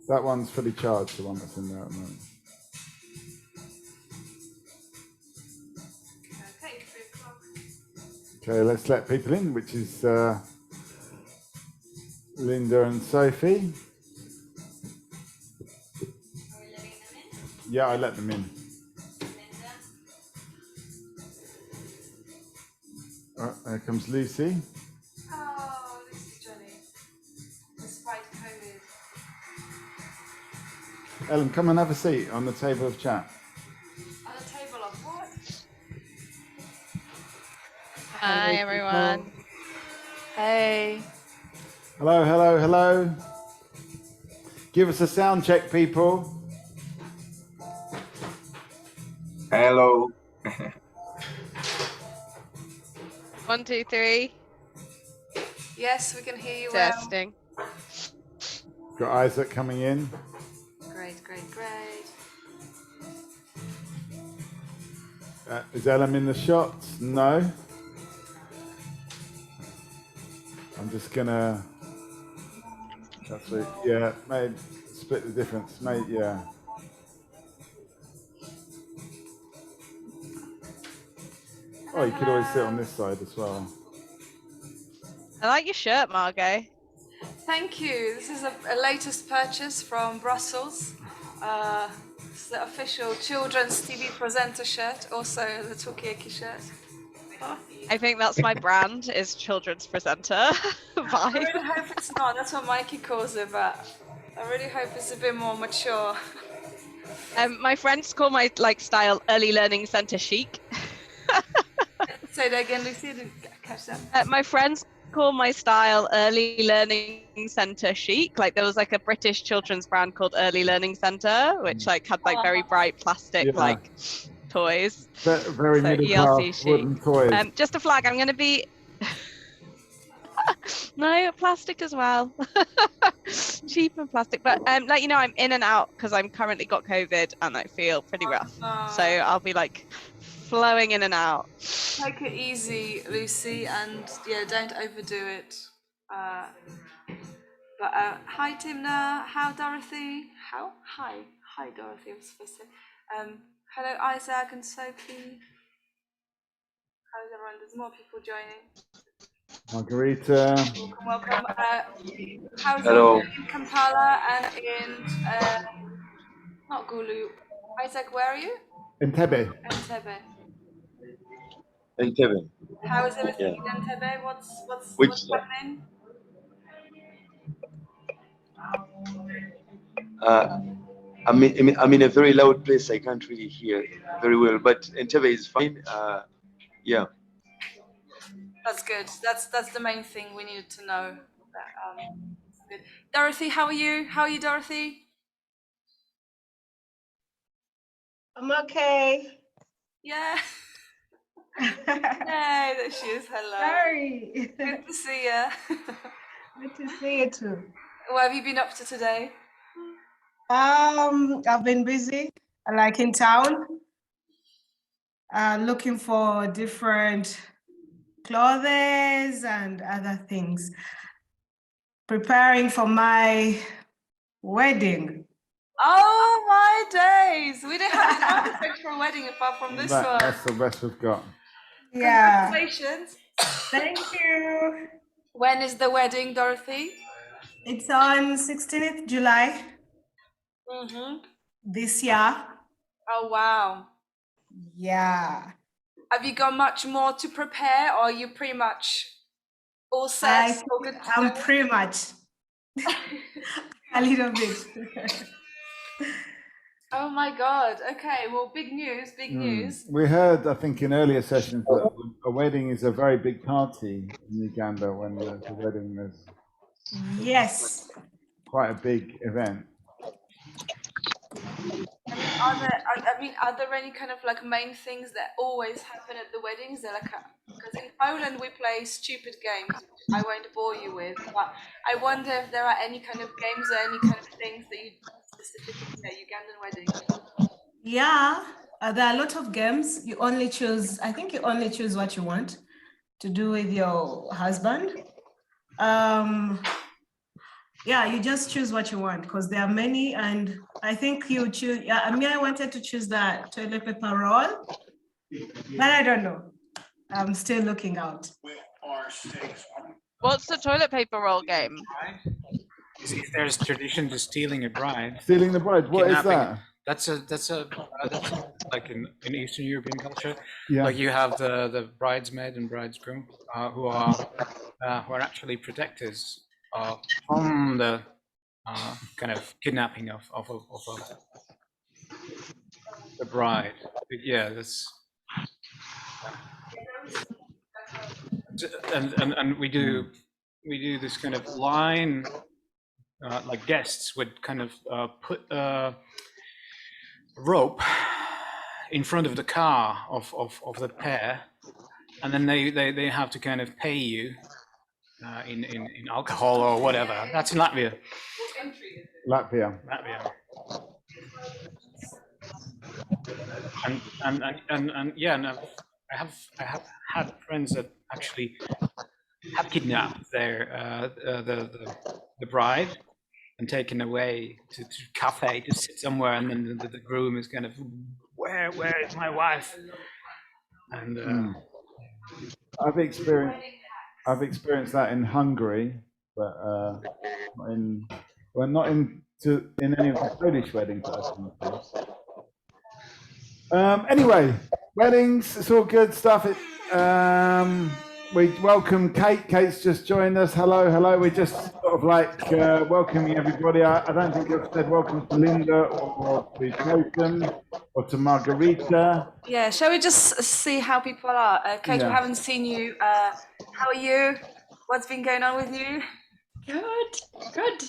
That one's fully charged, the one that's in there at the moment. Okay, 3 o'clock. Okay, let's let people in, which is Linda and Sophie. Are we letting them in? Yeah, I let them in. Linda? There comes Lucy. Oh, this is Johnny. Despite COVID. Ellen, come and have a seat on the table of chat. On the table of what? Hi, everyone. Hey. Hello, hello, hello. Give us a sound check, people. Hello. 1, 2, 3. Yes, we can hear you well. Testing. Got Isaac coming in. Great, great, great. Is Ellen in the shots? No. I'm just gonna. That's it. Yeah, maybe split the difference. Mate, yeah. Oh, you could always sit on this side as well. I like your shirt, Margot. Thank you. This is a latest purchase from Brussels. It's the official children's TV presenter shirt, also the Talkaoke shirt. I think that's my brand, is children's presenter I vibe. really hope it's not. That's what Mikey calls it, but I really hope it's a bit more mature. My friends call my style early learning center chic. Say that again, Lucy. I didn't catch that. My friends call my style early learning center chic. Like there was a British children's brand called Early Learning Center, which had very bright plastic toys. Very so middle ELC class chic. wooden toys. Just a flag. I'm going to be. No, plastic as well. Cheap and plastic, but I'm in and out because I'm currently got COVID and I feel pretty rough. So I'll be flowing in and out. Take it easy, Lucy, and yeah, don't overdo it. Hi Timna, how Dorothy? How? Hi Dorothy, I was supposed to say. Hello Isaac and Sophie. How's everyone? There's more people joining. Margarita. Welcome. How's Hello. it in Kampala and in not Gulu? Isaac, where are you? Entebbe. Entebbe. Entebbe. How is everything in Entebbe? What's happening? I'm in a very loud place. I can't really hear very well, but Entebbe is fine. Yeah. That's good. That's the main thing we needed to know. Good. Dorothy, how are you? How are you, Dorothy? I'm okay. Yeah. Hey, there she is. Hello. Sorry. Good to see you. Good to see you too. What have you been up to today? I've been busy, in town, looking for different clothes and other things. Preparing for my wedding. Oh my days! We didn't have time to pick for a wedding apart from this one. That's the best we've got. Yeah. Congratulations. Thank you. When is the wedding, Dorothy? It's on 16th July this year. Oh wow. Yeah. Have you got much more to prepare, or are you pretty much all set? I'm pretty much a little bit. Oh my God. Okay. Well, big news. Big news. We heard, I think, in earlier sessions that a wedding is a very big party in Uganda. When there's a wedding, there's Yes. quite a big event. Are there any kind of main things that always happen at the weddings? They're because in Poland we play stupid games, which I won't bore you with, but I wonder if there are any kind of games or any kind of things that you specifically say Ugandan weddings. Yeah, there are a lot of games. I think you only choose what you want to do with your husband. Yeah, you just choose what you want because there are many, and I think you choose. Yeah, I mean, I wanted to choose that toilet paper roll, but I don't know. I'm still looking out. What's the toilet paper roll game? If there's tradition to stealing a bride, Stealing the bride. What is kidnapping, that? that's like in Eastern European culture. Yeah. Like you have the bridesmaid and bridegroom who are actually protectors from the kind of kidnapping of the bride. Yeah, that's and we do this kind of line. Like guests would kind of put a rope in front of the car of the pair, and then they have to kind of pay you in alcohol or whatever. That's in Latvia. Latvia. And yeah, and I have had friends that actually have kidnapped their the bride and taken away to cafe to sit somewhere, and then the groom is kind of, where is my wife? And I've experienced that in Hungary, but not in any of the Polish weddings that I've been to. Anyway, weddings, it's all good stuff. We welcome Kate. Kate's just joined us. Hello. We just sort of like welcoming everybody. I don't think I've said welcome to Linda or to Totem or to Margarita. Yeah, shall we just see how people are? Kate, Yeah. we haven't seen you. How are you? What's been going on with you? Good.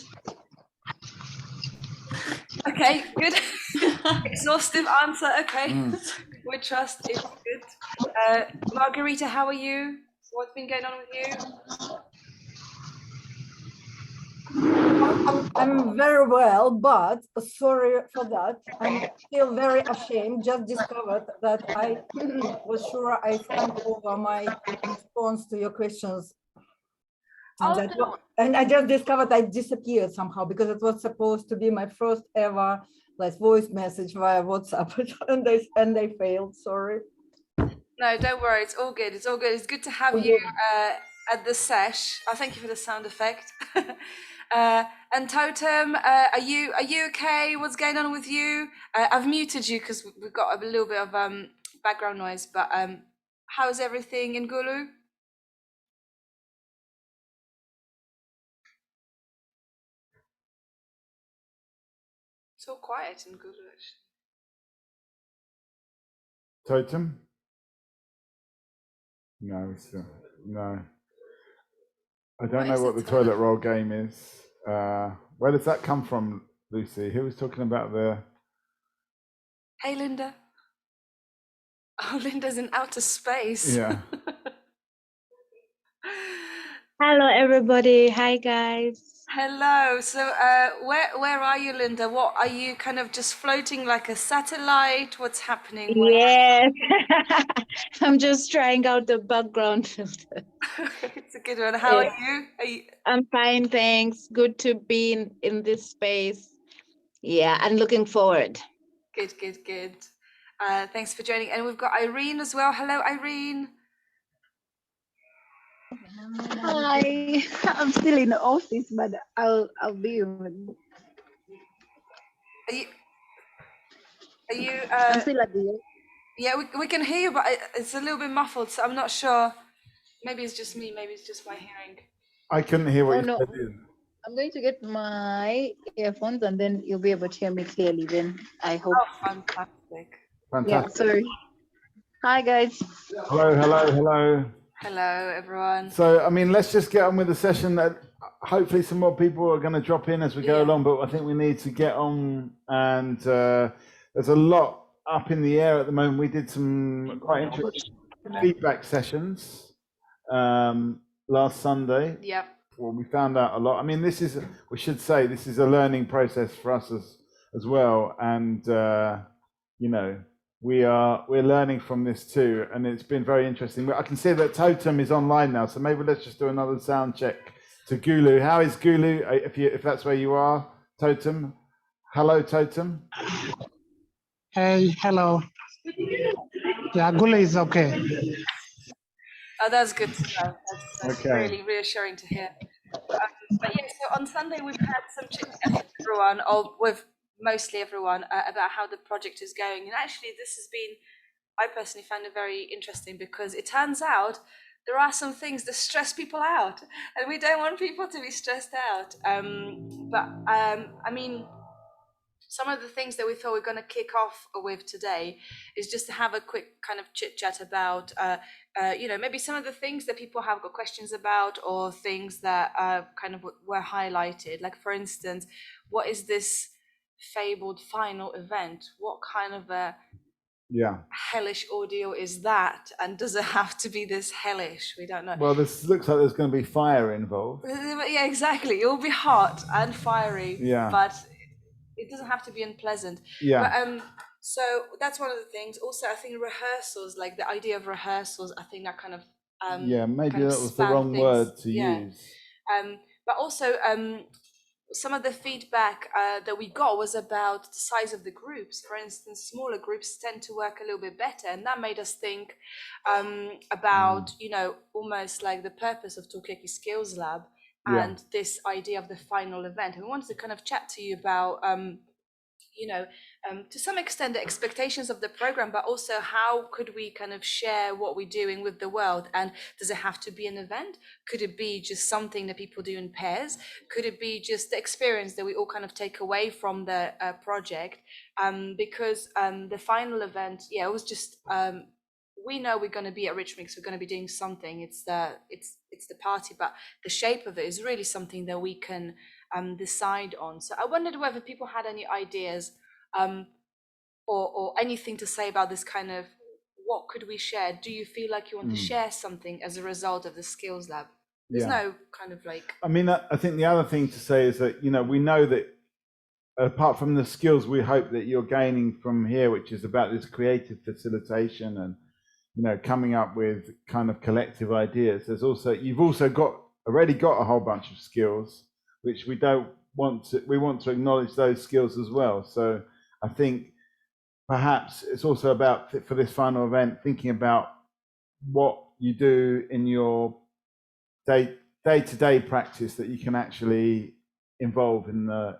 Okay, good. Exhaustive answer. Okay, we trust it's good. Margarita, how are you? What's been going on with you? I'm very well, but sorry for that. I'm still very ashamed. Just discovered that I was sure I sent over my response to your questions. And I just discovered I disappeared somehow because it was supposed to be my first ever voice message via WhatsApp, and they failed. Sorry. No, don't worry. It's all good. It's all good. It's good to have you at the sesh. Thank you for the sound effect. And Totem, are you okay? What's going on with you? I've muted you because we've got a little bit of background noise. But how's everything in Gulu? It's all quiet in Gulu, actually. Totem? No, no. I don't know what the toilet roll game is. Where does that come from, Lucy? Who was talking about the... Hey, Linda. Oh, Linda's in outer space. Yeah. Hello, everybody. Hi, guys. Hello. So where are you, Linda? What are you kind of just floating like a satellite? What's happening? Yes. I'm just trying out the background filter. It's a good one. How are you? I'm fine, thanks. Good to be in this space. Yeah, and looking forward. Good. Thanks for joining. And we've got Irene as well. Hello, Irene. Hi, I'm still in the office, but I'll be. Are you? I'm still at the. Yeah, we can hear you, but it's a little bit muffled, so I'm not sure. Maybe it's just me. Maybe it's just my hearing. I couldn't hear what you said. I'm going to get my earphones, and then you'll be able to hear me clearly. Then I hope. Oh, fantastic. Yeah, sorry. Hi, guys. Hello. Hello, everyone. So, I mean, let's just get on with the session. Hopefully some more people are going to drop in as we go along, but I think we need to get on, and there's a lot up in the air at the moment. We did some quite interesting feedback sessions last Sunday. Yep. Well, we found out a lot. I mean, we should say this is a learning process for us as well, and we're learning from this too, and it's been very interesting. I can see that Totem is online now, so maybe let's just do another sound check to Gulu. How is Gulu? If that's where you are, Totem. Hello, Totem. Hey, hello. Yeah, Gula is okay. Oh, that's good to know. That's Okay. really reassuring to hear. But yeah, so on Sunday we've had some chit chat with everyone, or with mostly everyone, about how the project is going. And actually, this has been, I personally found it very interesting because it turns out there are some things that stress people out, and we don't want people to be stressed out. I mean, some of the things that we thought we are going to kick off with today is just to have a quick kind of chit chat about, maybe some of the things that people have got questions about, or things that kind of were highlighted. Like, for instance, what is this fabled final event? What kind of a hellish ordeal is that? And does it have to be this hellish? We don't know. Well, this looks like there's going to be fire involved. Yeah, exactly. It will be hot and fiery. Yeah. But it doesn't have to be unpleasant. Yeah. But, so that's one of the things. Also, I think rehearsals, like the idea of rehearsals, I think that kind of maybe kind of that was the wrong word to use. But also, some of the feedback that we got was about the size of the groups. For instance, smaller groups tend to work a little bit better, and that made us think about, almost like the purpose of Talkaoke Skills Lab and this idea of the final event. And we wanted to kind of chat to you about, to some extent, the expectations of the program, but also how could we kind of share what we're doing with the world? And does it have to be an event? Could it be just something that people do in pairs? Could it be just the experience that we all kind of take away from the project? Because the final event, it was just, we know we're going to be at Rich Mix, we're going to be doing something. It's the party, but the shape of it is really something that we can decide on. So I wondered whether people had any ideas or anything to say about this kind of, what could we share? Do you feel like you want to share something as a result of the Skills Lab? There's no kind of like... I mean, I think the other thing to say is that, we know that apart from the skills we hope that you're gaining from here, which is about this creative facilitation and, coming up with kind of collective ideas, there's also, you've also already got a whole bunch of skills, which we want to acknowledge those skills as well. So I think perhaps it's also about, for this final event, thinking about what you do in your day-to-day practice that you can actually involve in the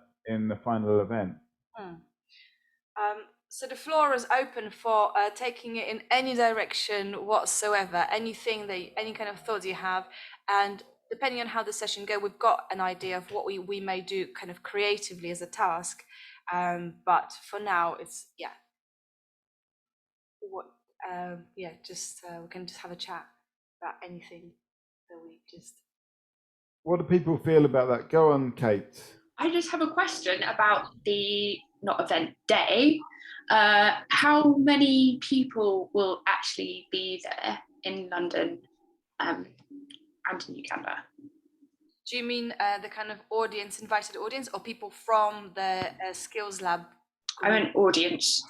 final event. So the floor is open for taking it in any direction whatsoever, any kind of thoughts you have, and depending on how the session goes, we've got an idea of what we may do kind of creatively as a task. But for now, it's we can just have a chat about anything that we just... What do people feel about that? Go on, Kate. I just have a question about the event day. How many people will actually be there in London and in Uganda? Do you mean the kind of invited audience, or people from the Skills Lab group? I meant audience.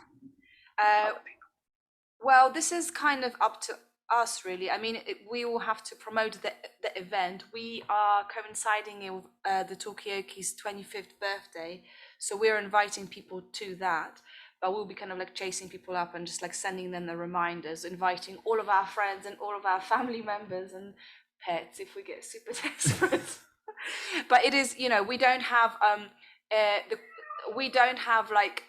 Well, this is kind of up to us, really. I mean, we will have to promote the event. We are coinciding with the Talkaoke's 25th birthday, so we're inviting people to that. But we'll be kind of like chasing people up and just like sending them the reminders, inviting all of our friends and all of our family members and pets if we get super desperate. But it is, we don't have like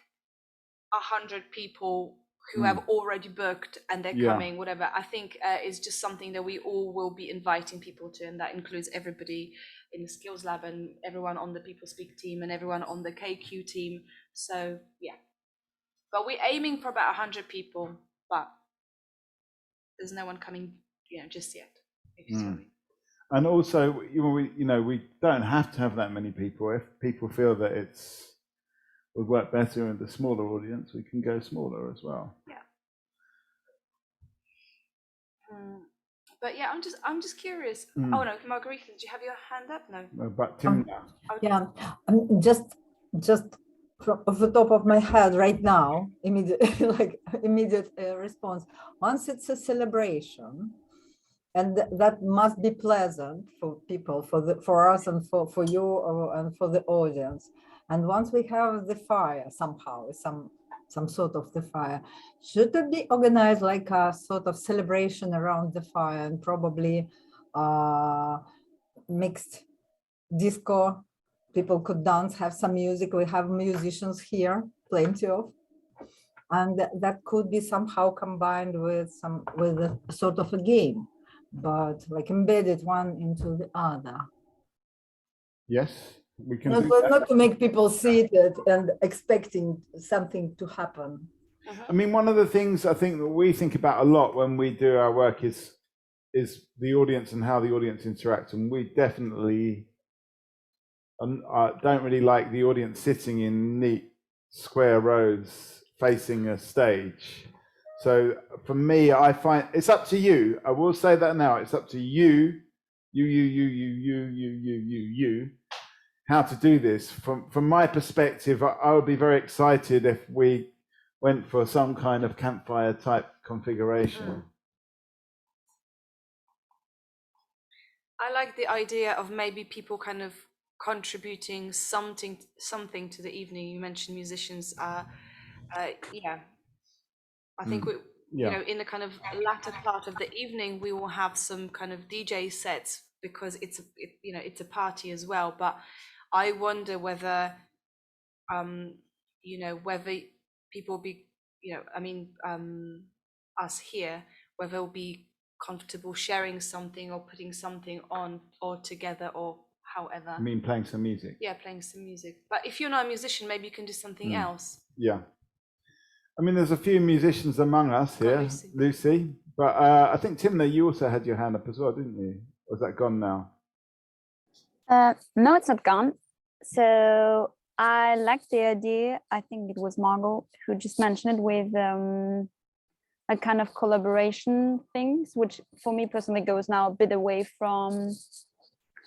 100 people who have already booked and they're coming, whatever. I think it's just something that we all will be inviting people to, and that includes everybody in the Skills Lab and everyone on the People Speak team and everyone on the KQ team. So but we're aiming for about 100 people, but there's no one coming, just yet. And also, we don't have to have that many people. If people feel that would work better with the smaller audience, we can go smaller as well. But I'm just curious. Oh no, Margarita, did you have your hand up? No. But Tim, just off the top of my head right now, immediate response. Once it's a celebration, and that must be pleasant for people, for us, and for you, and for the audience. And once we have the fire somehow, some sort of the fire, should it be organized like a sort of celebration around the fire, and probably mixed disco? People could dance, have some music. We have musicians here, plenty of, and that could be somehow combined with a sort of a game, but like embedded one into the other. Yes, we can do that. Not to make people see it and expecting something to happen. I mean, one of the things I think that we think about a lot when we do our work is the audience and how the audience interacts, and we definitely don't really like the audience sitting in neat square rows facing a stage. So for me, I find it's up to you. I will say that now. It's up to you, how to do this. From my perspective, I would be very excited if we went for some kind of campfire type configuration. I like the idea of maybe people kind of contributing something to the evening. You mentioned musicians. Yeah, I think we, you know, in the kind of latter part of the evening, we will have some kind of DJ sets, because it's a party as well. But I wonder whether, you know, whether people be, you know, I mean, us here, whether we'll be comfortable sharing something or putting something on or together, or however. I mean, playing some music. Yeah, playing some music. But if you're not a musician, maybe you can do something else. Yeah. I mean, there's a few musicians among us here, Lucy. But I think, Timna, you also had your hand up as well, didn't you? Or is that gone now? No, it's not gone. So I like the idea. I think it was Margot who just mentioned it, with a kind of collaboration things, which for me personally goes now a bit away from,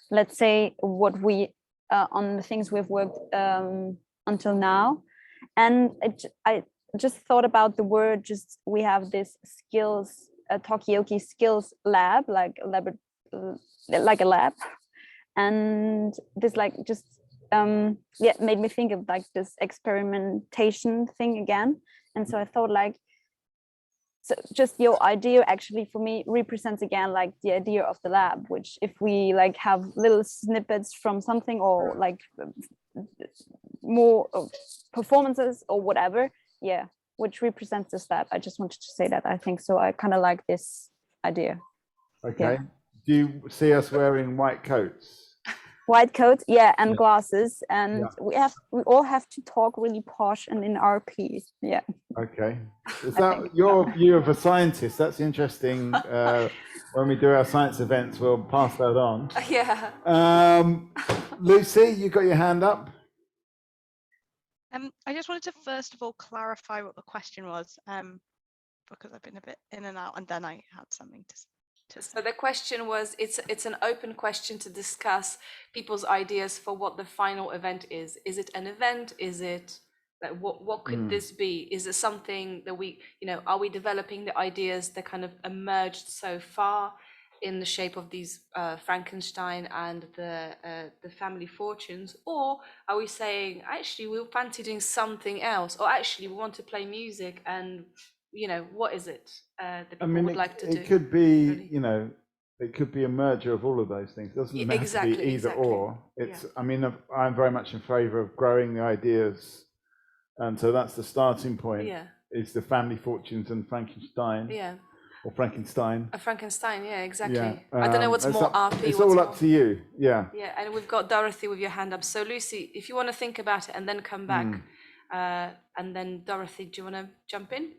let's say, what we on the things we've worked until now. And I just thought about the word, just we have this skills, Talkaoke Skills Lab, like a lab, and this like just yeah, made me think of like this experimentation thing again. And so I thought, like, so just your idea actually for me represents again like the idea of the lab, which if we like have little snippets from something, or like more performances or whatever, yeah, which represents this lab. I just wanted to say that. I think so. I kind of like this idea. Okay. Yeah. Do you see us wearing white coats? White coat, yeah, and glasses, and we all have to talk really posh and in RP. Yeah. Okay. Is that your view of a scientist? That's interesting. When we do our science events, we'll pass that on. Yeah. Lucy, you got your hand up. I just wanted to first of all clarify what the question was, because I've been a bit in and out, and then I had something to say. So the question was, it's an open question to discuss people's ideas for what the final event is. Is it an event? Is it like what could this be? Is it something that we, you know, are we developing the ideas that kind of emerged so far in the shape of these Frankenstein and the family fortunes, or are we saying actually we fancy doing something else, or actually we want to play music, and you know, what is it that people would like to do? It could be, you know, it could be a merger of all of those things. It doesn't have to be either or. It's, I mean, I'm very much in favor of growing the ideas. And so that's the starting point. Yeah. Is the family fortunes and Frankenstein. Yeah. Or Frankenstein. A Frankenstein, yeah, exactly. Yeah. I don't know what's more RP. It's all up to you. Yeah. Yeah, and we've got Dorothy with your hand up. So Lucy, if you want to think about it and then come back, and then Dorothy, do you want to jump in?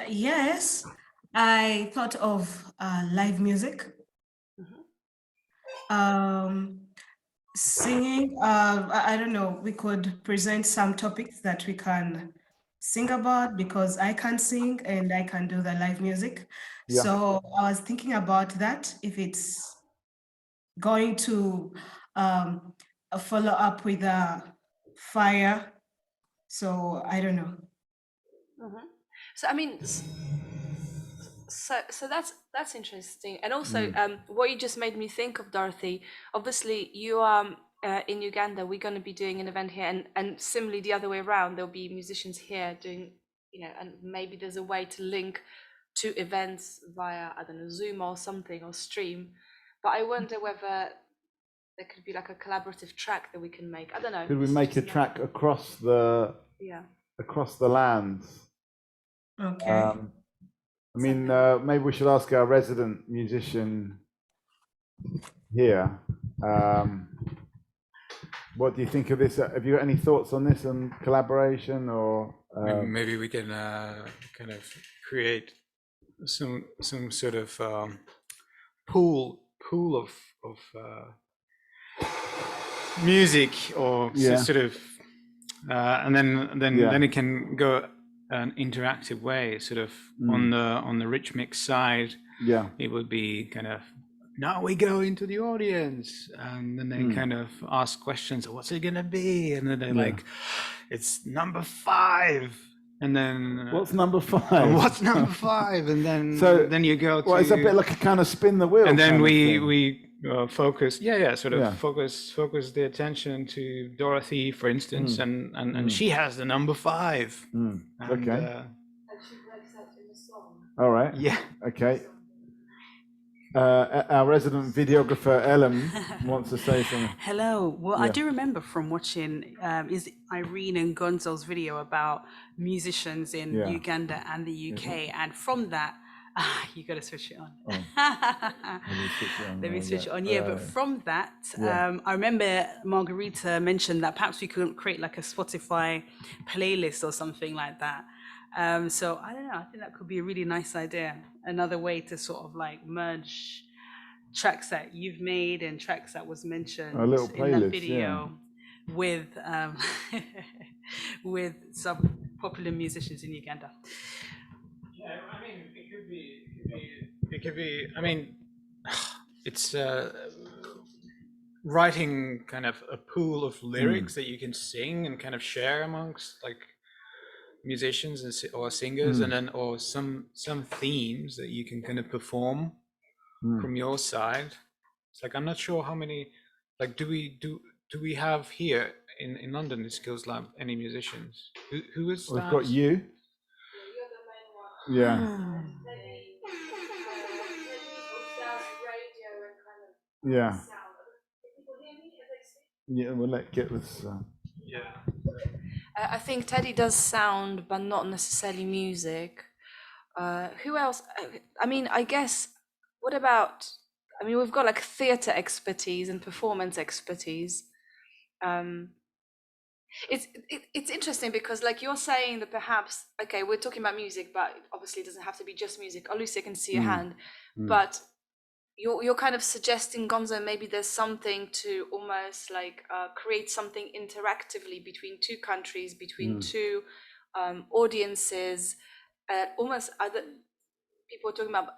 Yes, I thought of live music, singing. I don't know, we could present some topics that we can sing about, because I can sing and I can do the live music. Yeah. So I was thinking about that, if it's going to follow up with a fire. So I don't know. So I mean, So that's interesting, and also what you just made me think of, Dorothy. Obviously, you are in Uganda. We're going to be doing an event here, and similarly the other way around. There'll be musicians here doing, and maybe there's a way to link to events via, I don't know, Zoom or something, or stream. But I wonder whether there could be like a collaborative track that we can make. I don't know. Could we make a track across the lands? Okay. I mean, maybe we should ask our resident musician here. What do you think of this? Have you got any thoughts on this and collaboration, or maybe we can kind of create some sort of pool of music, or sort of, and then it can go an interactive way, sort of on the rich mix side. Yeah, it would be kind of, now we go into the audience, and then they kind of ask questions. What's it gonna be? And then they're like, it's number 5. And then what's number 5? What's number 5? And then then you go to. Well, it's a bit like a kind of spin the wheel. And then we focus, focus the attention to Dorothy, for instance, and she has the number 5. Okay. And she breaks out in the song. All right. Yeah. Okay. Our resident videographer Ellen wants to say something. Hello. Well, I do remember from watching is Irene and Gonzo's video about musicians in Uganda and the UK, and from that, you got to switch it on. Let me switch it on. Yeah, but from that, I remember Margarita mentioned that perhaps we could create like a Spotify playlist or something like that. So I don't know, I think that could be a really nice idea. Another way to sort of like merge tracks that you've made and tracks that was mentioned A little in playlist, that video with with some popular musicians in Uganda. Yeah, I mean, it could be. I mean, it's writing kind of a pool of lyrics that you can sing and kind of share amongst like musicians or singers, and then or some themes that you can kind of perform from your side. It's like, I'm not sure how many, like, do we have here in London the Skills Lab any musicians? Who is that? We've got you. Yeah. Yeah. Yeah, we'll get this. I think Teddy does sound, but not necessarily music. Who else? I mean, I guess, what about, I mean, we've got like theatre expertise and performance expertise. It's interesting because like you're saying that perhaps, okay, we're talking about music, but obviously it doesn't have to be just music. Oh, Lucy, I can see your hand. But you're kind of suggesting, Gonzo, maybe there's something to almost like create something interactively between two countries, between two audiences, almost other people were talking about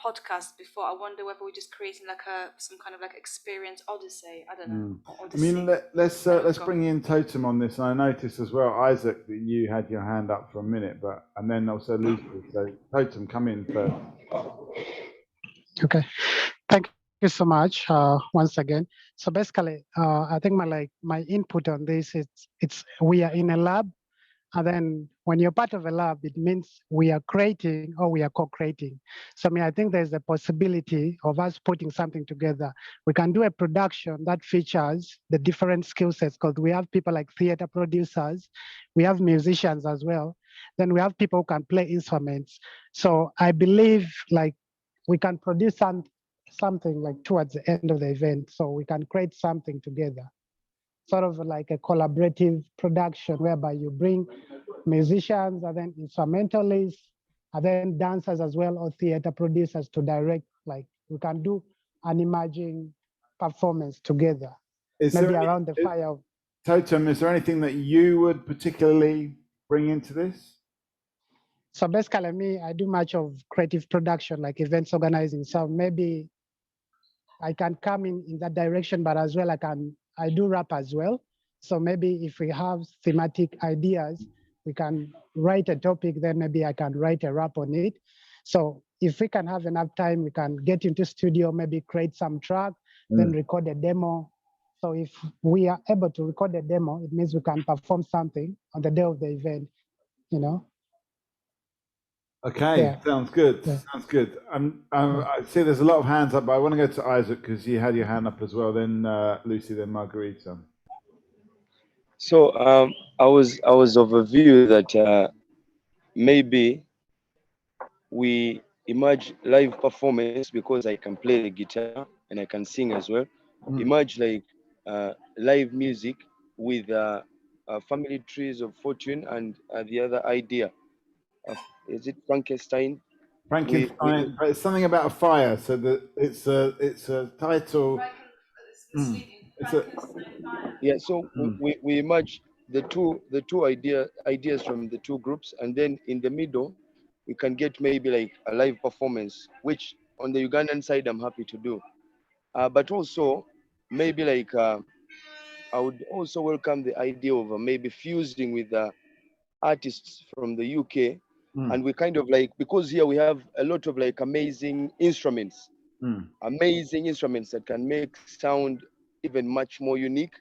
podcasts before. I wonder whether we're just creating like some kind of like experience odyssey. I don't know. I mean, let's bring in Totem on this. And I noticed as well, Isaac, that you had your hand up for a minute, and then also Lucy. So Totem, come in first. Okay, thank you so much once again. So basically, I think my input on this is we are in a lab, and then when you're part of a lab, it means we are creating or we are co-creating. So I think there's a possibility of us putting something together. We can do a production that features the different skill sets, because we have people like theater producers, we have musicians as well, then we have people who can play instruments. So I believe like we can produce something like towards the end of the event, so we can create something together, sort of like a collaborative production whereby you bring musicians and then instrumentalists and then dancers as well, or theater producers to direct. Like we can do an imaging performance together, maybe around the fire. Totem, is there anything that you would particularly bring into this? So basically, I do much of creative production, like events organizing. So maybe I can come in that direction, but as well I do rap as well. So maybe if we have thematic ideas, we can write a topic, then maybe I can write a rap on it. So if we can have enough time, we can get into studio, maybe create some track, then record a demo. So if we are able to record a demo, it means we can perform something on the day of the event, you know? Okay, Yeah. sounds good. Yeah. Sounds good. I see there's a lot of hands up, but I want to go to Isaac because you had your hand up as well. Then Lucy, then Margarita. So I was of a view that maybe we imagine live performance, because I can play the guitar and I can sing as well. Imagine like live music with family trees of fortune and the other idea of, is it Frankenstein? Frankenstein, but it's something about a fire. So that it's a title. It's a Yeah. So we imagine the two ideas from the two groups, and then in the middle we can get maybe like a live performance, which on the Ugandan side I'm happy to do. But also maybe like I would also welcome the idea of maybe fusing with artists from the UK, and we kind of like, because here we have a lot of like amazing instruments that can make sound even much more unique.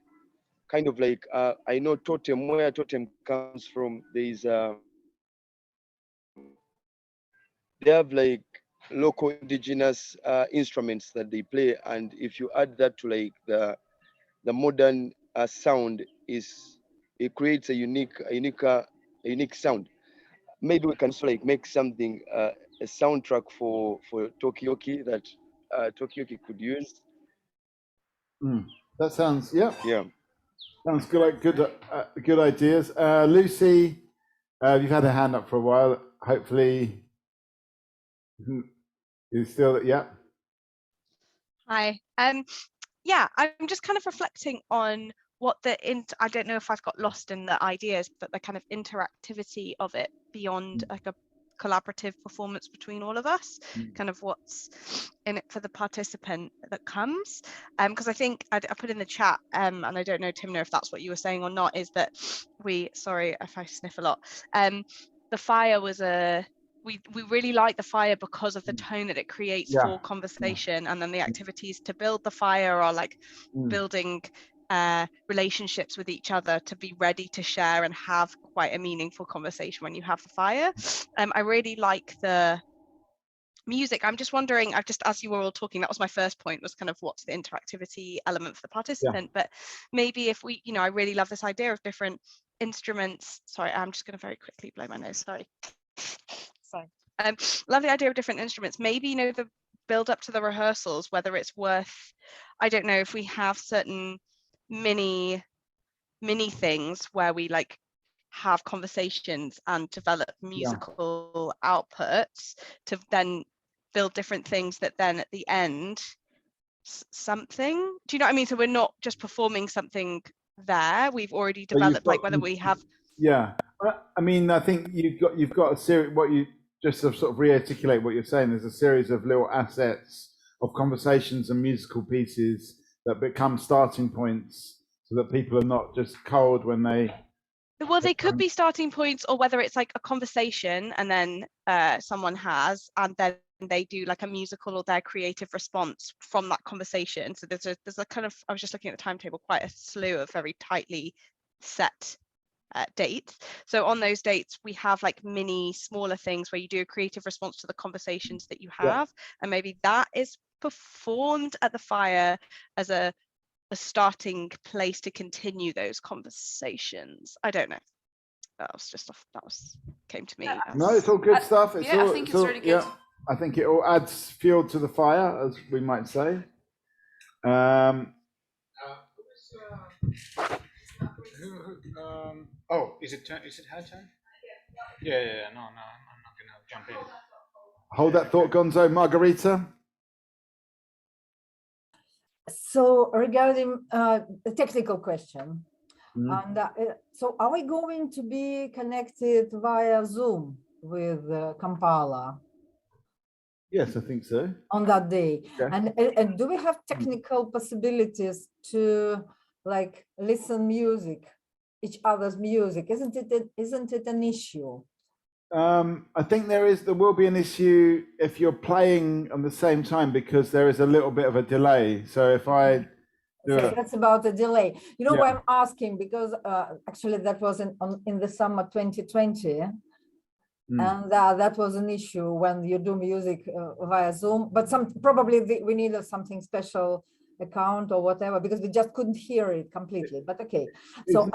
Kind of like I know Totem, where Totem comes from. They have like local indigenous instruments that they play, and if you add that to like the modern sound, it creates a unique sound. Maybe we can also like make something a soundtrack for Talkaoke that Talkaoke could use. That sounds yeah. Sounds good. Like good ideas. Lucy, you've had a hand up for a while. Hopefully, you still Hi. Yeah, I'm just kind of reflecting on what I don't know if I've got lost in the ideas, but the kind of interactivity of it beyond like a collaborative performance between all of us, kind of what's in it for the participant that comes. Because I think I put in the chat, and I don't know, Timna, if that's what you were saying or not, is that sorry if I sniff a lot, the fire was we really like the fire because of the tone that it creates for conversation, and then the activities to build the fire are like building relationships with each other to be ready to share and have quite a meaningful conversation when you have the fire. I really like the music. I'm just wondering, as you were all talking, that was my first point, was kind of what's the interactivity element for the participant, but maybe if we, I really love this idea of different instruments. Sorry, I'm just going to very quickly blow my nose, sorry. Love the idea of different instruments. Maybe, the build up to the rehearsals, whether it's worth, I don't know, if we have certain mini things where we like have conversations and develop musical outputs to then build different things that then at the end something, do you know what I mean? So we're not just performing something there, we've already developed like whether we have I mean, I think you've got a series. What you just to sort of re-articulate what you're saying, there's a series of little assets of conversations and musical pieces that become starting points, so that people are not just cold when they. Well, they could be starting points, or whether it's like a conversation and then someone has, and then they do like a musical or their creative response from that conversation. So there's a kind of, I was just looking at the timetable, quite a slew of very tightly set dates. So on those dates we have like mini smaller things where you do a creative response to the conversations that you have, and maybe that is performed at the fire as a starting place to continue those conversations. I don't know, came to me. No, it's all good stuff. I think it's really good. I think it all adds fuel to the fire, as we might say. Is it her turn? Yeah. No, I'm not gonna jump in. Hold that thought, Gonzo. Margarita. So regarding the technical question, and so are we going to be connected via Zoom with Kampala? Yes, I think so. On that day, and do we have technical possibilities to like listen each other's music? Isn't it an issue? I think there will be an issue if you're playing on the same time, because there is a little bit of a delay. So if I do So it, that's about the delay. You know Yeah. why I'm asking? Because actually that was in the summer 2020. And that was an issue when you do music via Zoom, but probably we needed something special account or whatever, because we just couldn't hear it completely, but okay. So,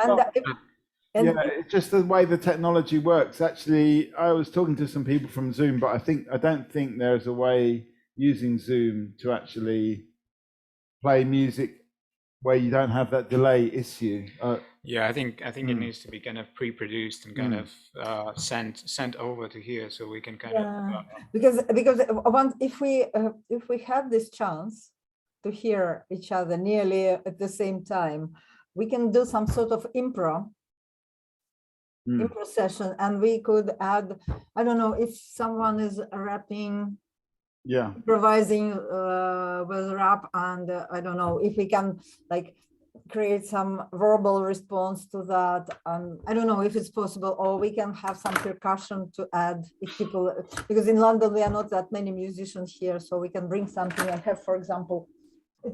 yeah, it's just the way the technology works. Actually, I was talking to some people from Zoom, but I don't think there's a way using Zoom to actually play music where you don't have that delay issue. Yeah, I think it needs to be kind of pre-produced and kind of sent over to here, so we can kind of. Because if we had this chance to hear each other nearly at the same time, we can do some sort of improv session, and we could add, I don't know, if someone is rapping, improvising with rap, and I don't know if we can like create some verbal response to that. I don't know if it's possible, or we can have some percussion to add if people, because in London there are not that many musicians here, so we can bring something and have, for example, it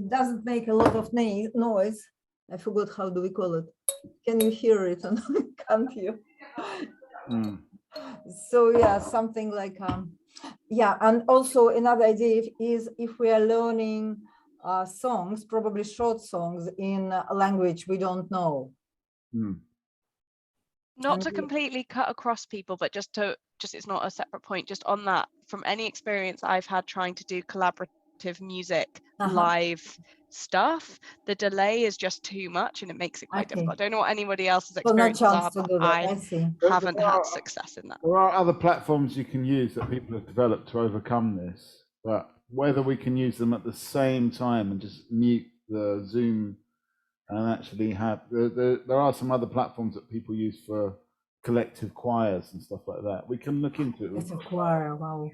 doesn't make a lot of noise. I forgot, how do we call it? Can you hear it? Can't you? So yeah, something like and also another idea is if we are learning songs, probably short songs in a language we don't know. Not to completely cut across people, but just it's not a separate point, just on that, from any experience I've had trying to do collaborative music live stuff, the delay is just too much and it makes it quite difficult. I don't know what anybody else's experiences are, but I haven't had success in that. There are other platforms you can use that people have developed to overcome this, but whether we can use them at the same time and just mute the Zoom and actually have, there are some other platforms that people use for collective choirs and stuff like that. We can look into it. It's a choir, wow.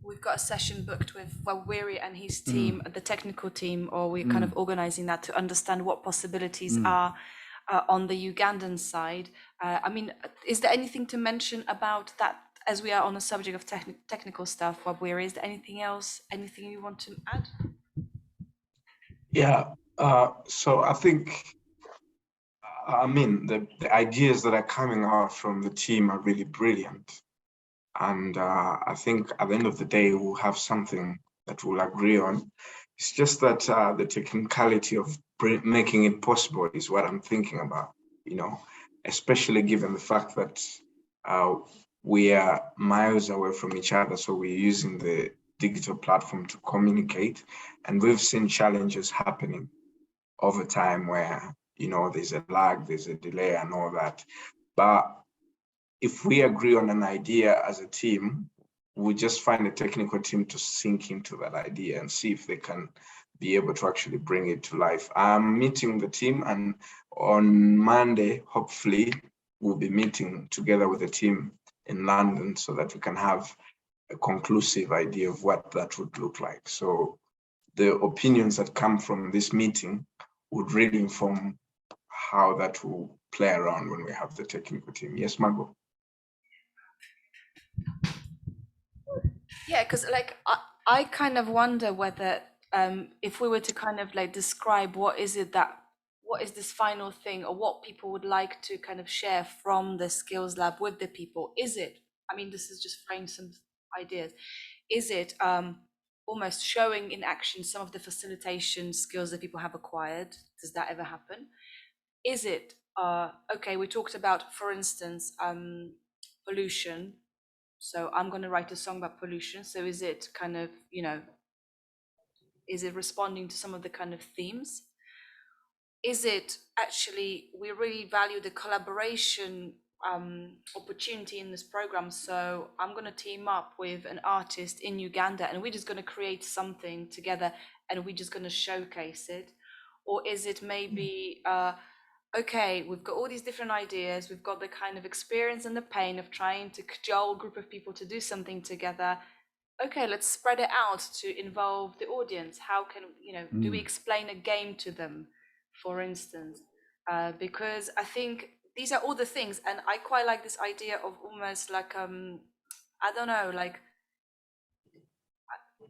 We've got a session booked with Wawiri and his team, the technical team, or we're kind of organizing that to understand what possibilities are on the Ugandan side. I mean, is there anything to mention about that, as we are on the subject of technical stuff, Wawiri? Is there anything else, anything you want to add? Yeah, so I think, I mean, the ideas that are coming out from the team are really brilliant. And I think at the end of the day, we'll have something that we'll agree on. It's just that the technicality of making it possible is what I'm thinking about, you know, especially given the fact that we are miles away from each other. So we're using the digital platform to communicate. And we've seen challenges happening over time where, you know, there's a lag, there's a delay and all that. But if we agree on an idea as a team, we just find a technical team to sink into that idea and see if they can be able to actually bring it to life. I'm meeting the team, and on Monday, hopefully, we'll be meeting together with the team in London so that we can have a conclusive idea of what that would look like. So the opinions that come from this meeting would really inform how that will play around when we have the technical team. Yes, Margot? Yeah, because like I kind of wonder whether if we were to kind of like describe what is this final thing, or what people would like to kind of share from the skills lab with the people. Is it, I mean, this is just frame some ideas. Is it almost showing in action some of the facilitation skills that people have acquired? Does that ever happen? Is it okay, we talked about, for instance, pollution. So I'm going to write a song about pollution. So is it kind of, you know, is it responding to some of the kind of themes? Is it actually, we really value the collaboration opportunity in this program. So I'm going to team up with an artist in Uganda, and we're just going to create something together, and we're just going to showcase it. Or is it maybe, okay, we've got all these different ideas, we've got the kind of experience and the pain of trying to cajole a group of people to do something together. Okay, let's spread it out to involve the audience. How can, you know, do we explain a game to them? for instance, because I think these are all the things, and I quite like this idea of almost like I don't know, like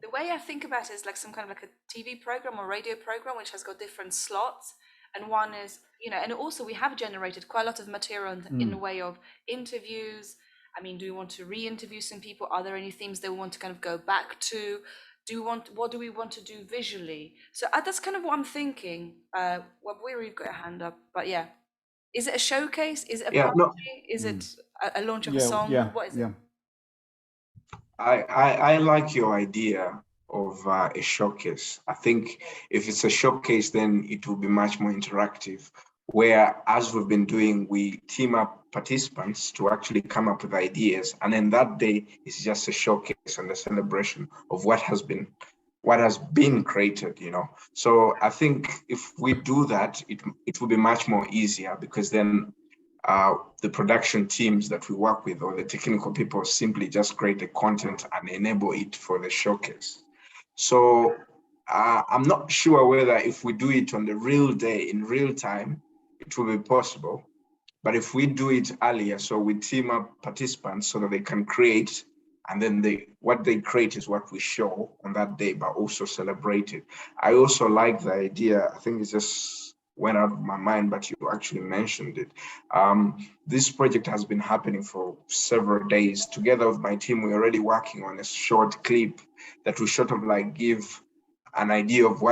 the way I think about it is like some kind of like a TV program or radio program which has got different slots, and one is, you know, and also we have generated quite a lot of material in the way of interviews. I mean, do we want to re-interview some people? Are there any themes that we want to kind of go back to? What do we want to do visually? So that's kind of what I'm thinking. Well, we've got a hand up, but yeah. Is it a showcase? Is it a party? No. Is it a launch of a song? What is it? I like your idea of a showcase. I think if it's a showcase, then it will be much more interactive, where, as we've been doing, we team up participants to actually come up with ideas. And then that day is just a showcase and a celebration of what has been created, you know. So I think if we do that, it will be much more easier, because then the production teams that we work with, or the technical people, simply just create the content and enable it for the showcase. So I'm not sure whether if we do it on the real day, in real time, it will be possible. But if we do it earlier, so we team up participants so that they can create, and then what they create is what we show on that day, but also celebrate it. I also like the idea, I think it just went out of my mind, but you actually mentioned it. This project has been happening for several days. Together with my team, we're already working on a short clip that will sort of like give an idea of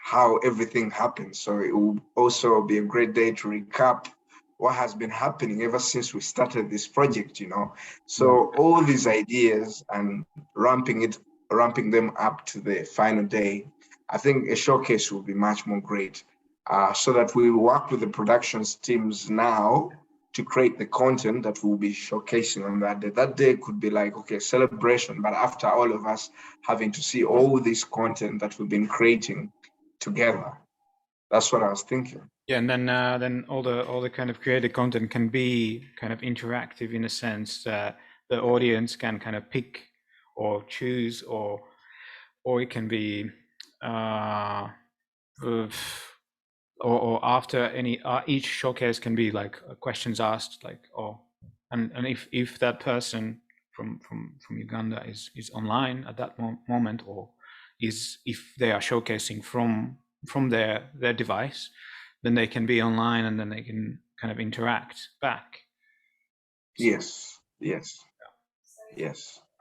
how everything happened. So it will also be a great day to recap what has been happening ever since we started this project, you know. So all these ideas and ramping them up to the final day, I think a showcase will be much more great, so that we work with the productions teams now to create the content that we'll be showcasing on that day. That day could be like, okay, celebration, but after all of us having to see all this content that we've been creating together. That's what I was thinking. Yeah, and then all the kind of created content can be kind of interactive in a sense that the audience can kind of pick or choose, or it can be or after each showcase can be like questions asked, like, and if that person from Uganda is online at that moment, or if they are showcasing from their device, then they can be online and then they can kind of interact back. Yes.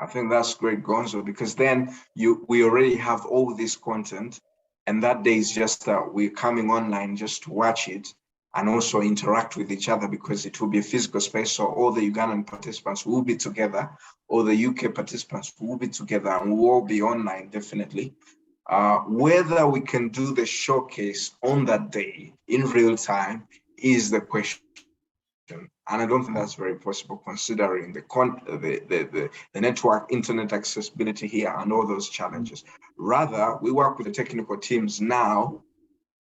I think that's great, Gonzo, because then we already have all this content, and that day is just that we're coming online just to watch it and also interact with each other, because it will be a physical space. So all the Ugandan participants will be together, all the UK participants will be together, and we'll all be online, definitely. Whether we can do the showcase on that day in real time is the question. And I don't think that's very possible, considering the network, internet accessibility here, and all those challenges. Rather, we work with the technical teams now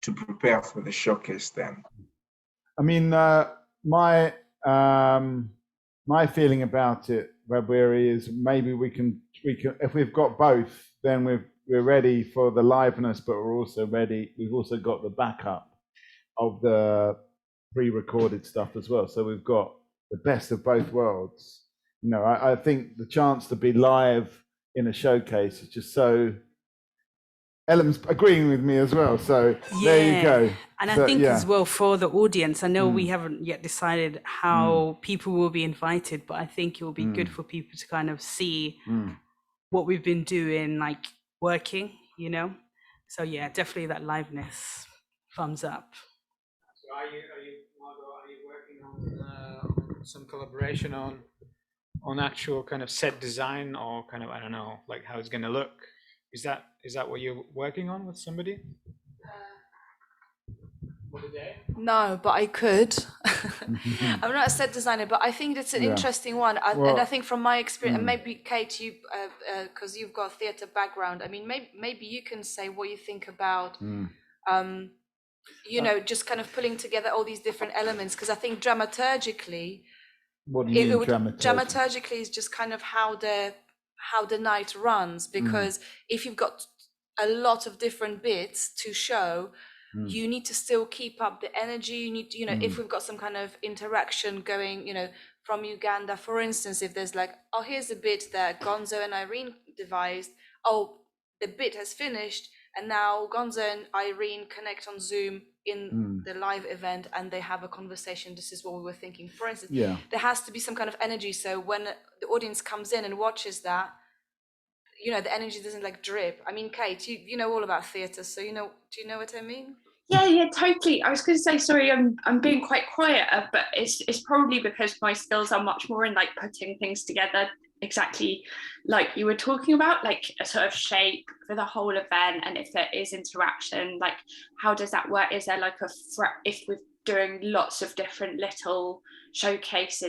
to prepare for the showcase then. I mean, my feeling about it, Rabiri, is maybe we can if we've got both, then we're ready for the liveness, but we're also ready. We've also got the backup of the pre-recorded stuff as well. So we've got the best of both worlds. You know, I think the chance to be live in a showcase is just so. Ellen's agreeing with me as well. So there you go. And I think as well for the audience, I know we haven't yet decided how people will be invited, but I think it will be good for people to kind of see what we've been doing, like working, you know? So yeah, definitely that liveness, thumbs up. So are you working on some collaboration on actual kind of set design, or kind of, I don't know, like how it's going to look? Is that what you're working on with somebody? For the day? No, but I could. I'm not a set designer, but I think it's an interesting one. And I think from my experience, and maybe Kate, you, because you've got a theatre background, I mean, maybe you can say what you think about, you know, just kind of pulling together all these different elements, because I think dramaturgically, what do you mean dramaturgically is just kind of how the night runs, because if you've got a lot of different bits to show, you need to still keep up the energy. You need to, if we've got some kind of interaction going, from Uganda, for instance, if there's like, oh, here's a bit that Gonzo and Irene devised. Oh, the bit has finished, and now Gonzo and Irene connect on Zoom in the live event, and they have a conversation. This is what we were thinking. For instance, there has to be some kind of energy. So when the audience comes in and watches that, the energy doesn't like drip. I mean, Kate, you know all about theatre, so do you know what I mean? Yeah, totally. I was going to say, sorry, I'm being quite quiet, but it's probably because my skills are much more in like putting things together exactly like you were talking about, like a sort of shape for the whole event, and if there is interaction, like how does that work? Is there like if we're doing lots of different little showcased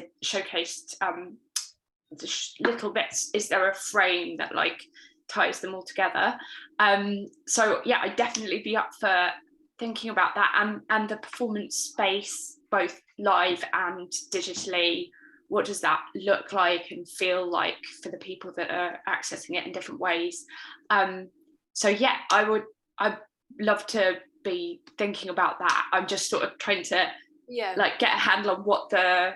little bits, is there a frame that like ties them all together? So yeah, I'd definitely be up for thinking about that, and the performance space, both live and digitally. What does that look like and feel like for the people that are accessing it in different ways? So yeah, I'd love to be thinking about that. I'm just sort of trying to like get a handle on what the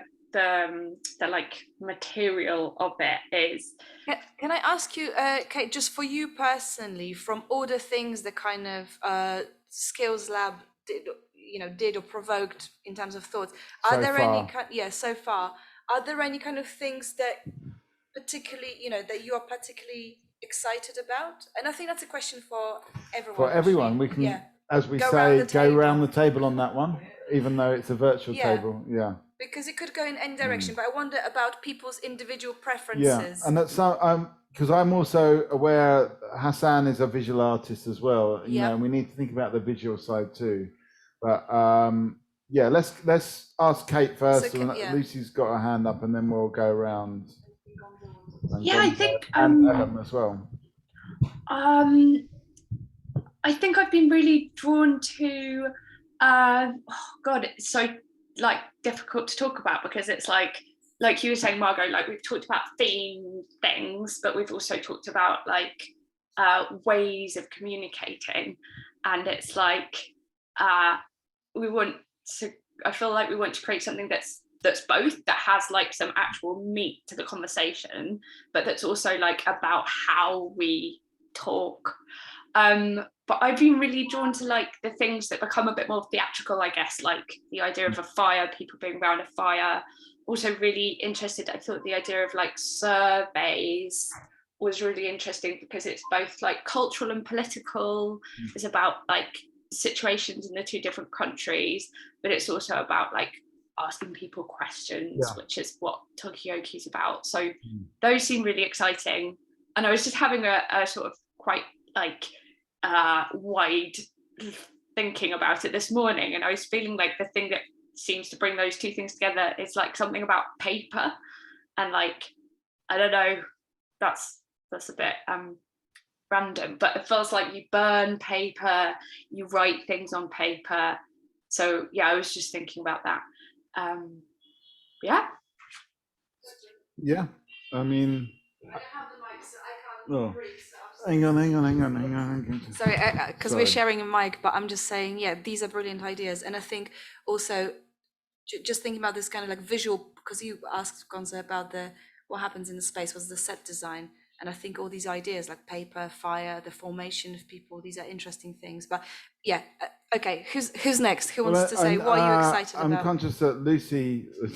like material of it is. Can I ask you, Kate, just for you personally, from all the things that kind of Skills Lab did or provoked in terms of thoughts, are there any so far, are there any kind of things that particularly, that you are particularly excited about? And I think that's a question for everyone. For everyone, we can, as we say, go around the table on that one, even though it's a virtual table. Yeah. Because it could go in any direction, but I wonder about people's individual preferences. Yeah, and that's because I'm also aware Hassan is a visual artist as well. And we need to think about the visual side too. But let's ask Kate first. So Lucy's got her hand up, and then we'll go around. I think and Ellen as well. I think I've been really drawn to. God, it's so like difficult to talk about because it's like you were saying, Margot, like we've talked about theme things, but we've also talked about like ways of communicating, and it's like I feel like we want to create something that's both, that has like some actual meat to the conversation, but that's also like about how we talk. But I've been really drawn to like the things that become a bit more theatrical, I guess, like the idea of a fire, people being around a fire. Also really interested, I thought the idea of like surveys was really interesting because it's both like cultural and political. It's about like situations in the two different countries, but it's also about like asking people questions, which is what Talkaoke is about. So those seem really exciting. And I was just having a sort of quite like wide thinking about it this morning, and I was feeling like the thing that seems to bring those two things together is like something about paper, and like I don't know, that's a bit random, but it feels like you burn paper, you write things on paper. So yeah, I was just thinking about that. I mean, hang on. Sorry, because we're sharing a mic, but I'm just saying, these are brilliant ideas. And I think also, just thinking about this kind of like visual, because you asked Gonza about what happens in the space, was the set design. And I think all these ideas like paper, fire, the formation of people, these are interesting things. But okay, who's next? Who wants to say, what are you excited about? I'm conscious that has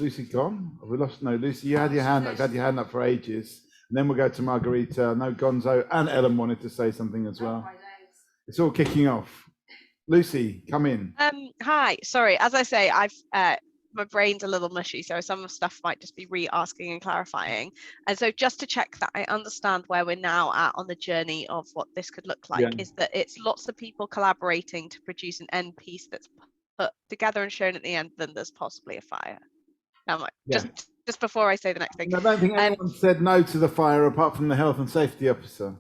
Lucy gone? Have we lost? No, Lucy, you had your hand up for ages. And then we'll go to Margarita. No, Gonzo and Ellen wanted to say something as well. It's all kicking off. Lucy, come in. Hi, sorry. As I say, my brain's a little mushy, so some of stuff might just be re-asking and clarifying. And so just to check that I understand where we're now at on the journey of what this could look like, is that it's lots of people collaborating to produce an end piece that's put together and shown at the end, then there's possibly a fire. Just before I say the next thing. I don't think anyone said no to the fire apart from the health and safety officer.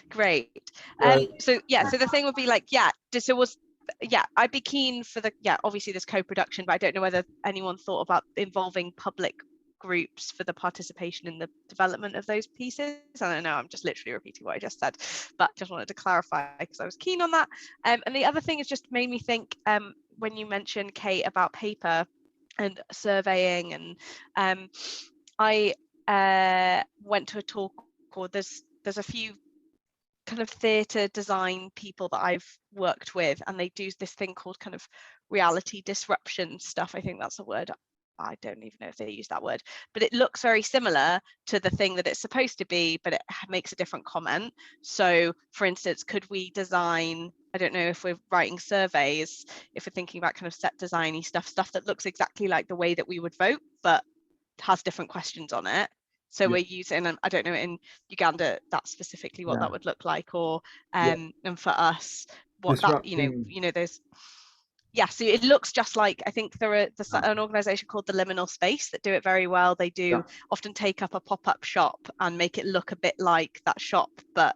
Great. So the thing would be like, I'd be keen for obviously there's co-production, but I don't know whether anyone thought about involving public groups for the participation in the development of those pieces. I don't know, I'm just literally repeating what I just said, but just wanted to clarify because I was keen on that. And the other thing is just made me think when you mentioned, Kate, about paper and surveying, and I went to a talk, or there's a few kind of theatre design people that I've worked with, and they do this thing called kind of reality disruption stuff. I think that's a word. I don't even know if they use that word, but it looks very similar to the thing that it's supposed to be, but it makes a different comment. So for instance, could we design, I don't know if we're writing surveys, if we're thinking about kind of set designy stuff that looks exactly like the way that we would vote, but has different questions on it. So we're using, I don't know, in Uganda, that's specifically what that would look like, or and for us, what that, you know, there's, so it looks just like, I think there's an organization called the Liminal Space that do it very well. They do often take up a pop-up shop and make it look a bit like that shop, but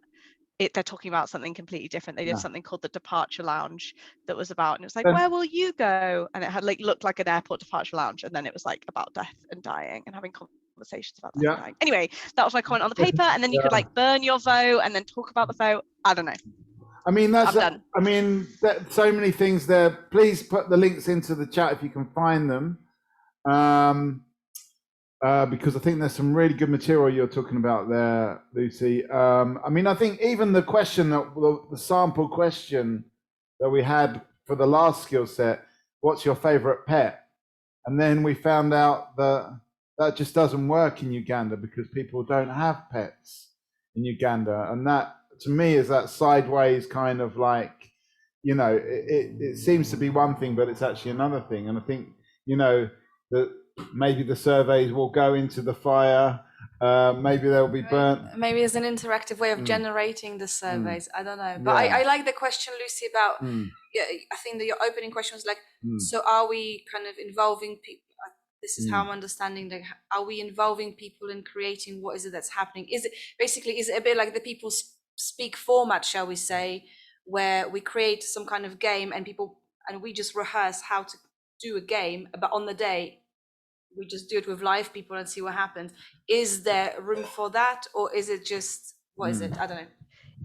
they're talking about something completely different. They did something called the Departure Lounge that was about, and it was like, where will you go? And it had like looked like an airport departure lounge, and then it was like about death and dying and having conversations about death and dying. Anyway, that was my comment on the paper, and then you could like burn your vote and then talk about the vote. I don't know. I mean, so many things there. Please put the links into the chat if you can find them, because I think there's some really good material you're talking about there, Lucy. I mean, I think even the question, the sample question that we had for the last skill set, what's your favorite pet? And then we found out that just doesn't work in Uganda because people don't have pets in Uganda, and that, to me, is that sideways kind of like, you know, it seems to be one thing, but it's actually another thing. And I think, you know, that maybe the surveys will go into the fire, maybe they'll be burnt. Maybe it's an interactive way of generating the surveys. I don't know. But I like the question, Lucy, about, I think that your opening question was like, so are we kind of involving people? This is how I'm understanding that. Are we involving people in creating what is it that's happening? Is it a bit like the people speak format, shall we say, where we create some kind of game and we just rehearse how to do a game, but on the day we just do it with live people and see what happens? Is there room for that, or is it just, what is it? I don't know.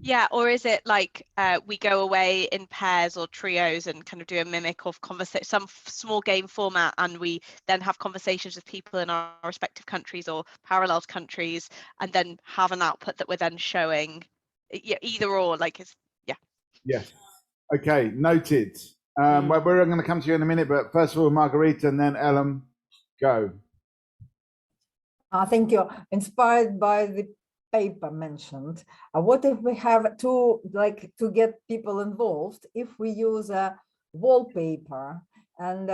Yeah, or is it like we go away in pairs or trios and kind of do a mimic of conversation, some small game format, and we then have conversations with people in our respective countries or parallel countries, and then have an output that we're then showing? Either or, like, it's Yes. Okay, noted. Well, we're going to come to you in a minute, but first of all, Margarita, and then Ellen, go. I think you're inspired by the paper mentioned. What if we have to get people involved? If we use a wallpaper and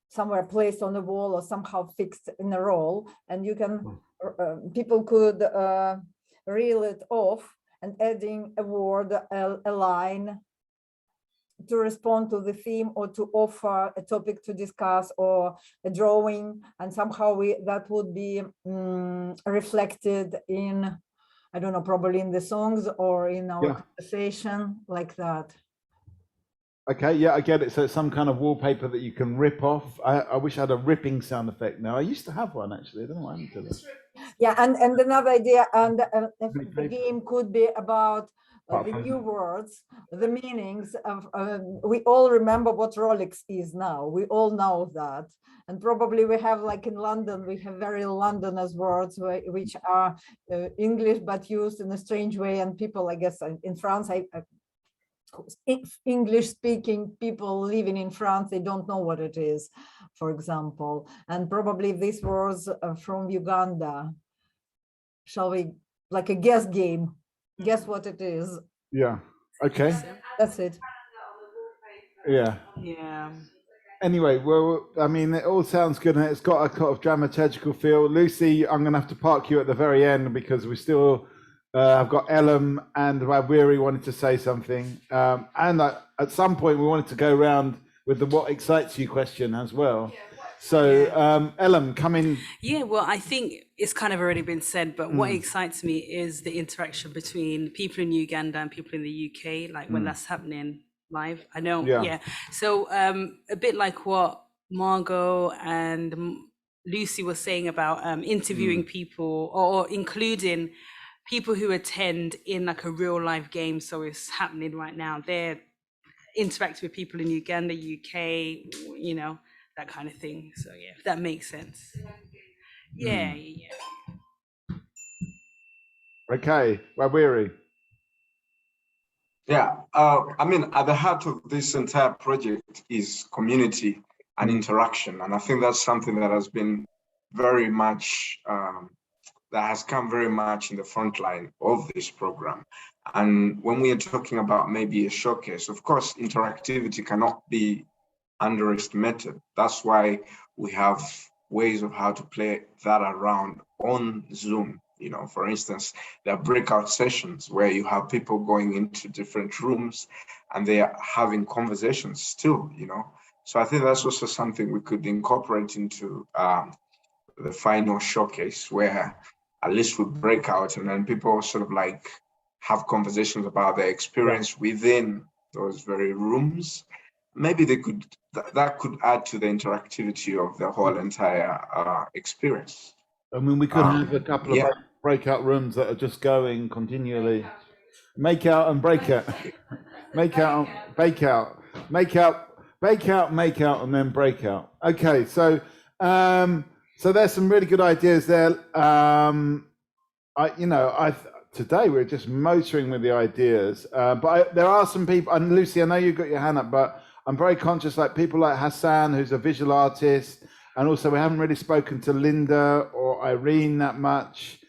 somewhere placed on the wall or somehow fixed in a roll, and you can people could reel it off and adding a word, a line to respond to the theme, or to offer a topic to discuss, or a drawing, and somehow that would be reflected in, I don't know, probably in the songs or in our conversation, like that. Okay, yeah, I get it. So it's some kind of wallpaper that you can rip off. I wish I had a ripping sound effect now. I used to have one, actually. I don't know what happened to this. Yeah, and another idea, and the game could be about the new words, the meanings of, we all remember what Rolex is now. We all know that. And probably we have, like in London, we have very Londoners words which are English, but used in a strange way. And people, I guess, in France, English-speaking people living in France, they don't know what it is, for example. And probably this was from Uganda. Shall we, like a guess game? Guess what it is? Yeah. Okay. That's it. Yeah. Yeah. Anyway, well, I mean, it all sounds good, and it's got a kind of dramaturgical feel. Lucy, I'm going to have to park you at the very end because we still I've got Ellen and Wabiri wanted to say something, and at some point we wanted to go around with the what excites you question as well. So Ellen, come in. Yeah, well, I think it's kind of already been said, but what excites me is the interaction between people in Uganda and people in the UK, like when that's happening live. I know, So a bit like what Margot and Lucy was saying about interviewing people or including people who attend in like a real life game. So it's happening right now. They're interacting with people in Uganda, UK, you know, that kind of thing. So yeah, if that makes sense. Yeah. Okay, Wawiri. Yeah, I mean, at the heart of this entire project is community and interaction. And I think that's something that has been very much, that has come very much in the front line of this program. And when we are talking about maybe a showcase, of course, interactivity cannot be underestimated. That's why we have ways of how to play that around on Zoom. You know, for instance, there are breakout sessions where you have people going into different rooms and they are having conversations still, you know. So I think that's also something we could incorporate into the final showcase, where at least we break out and then people sort of like have conversations about their experience within those very rooms. Maybe they could, that could add to the interactivity of the whole entire experience. I mean, we could have a couple of breakout rooms that are just going continually. Make out and break out. Make out, bake out. Make out, bake out, make out, and then break out. Okay, so so there's some really good ideas there. Today we're just motoring with the ideas, but there are some people, and Lucy, I know you've got your hand up, but I'm very conscious, like people like Hassan, who's a visual artist, and also we haven't really spoken to Linda or Irene that much.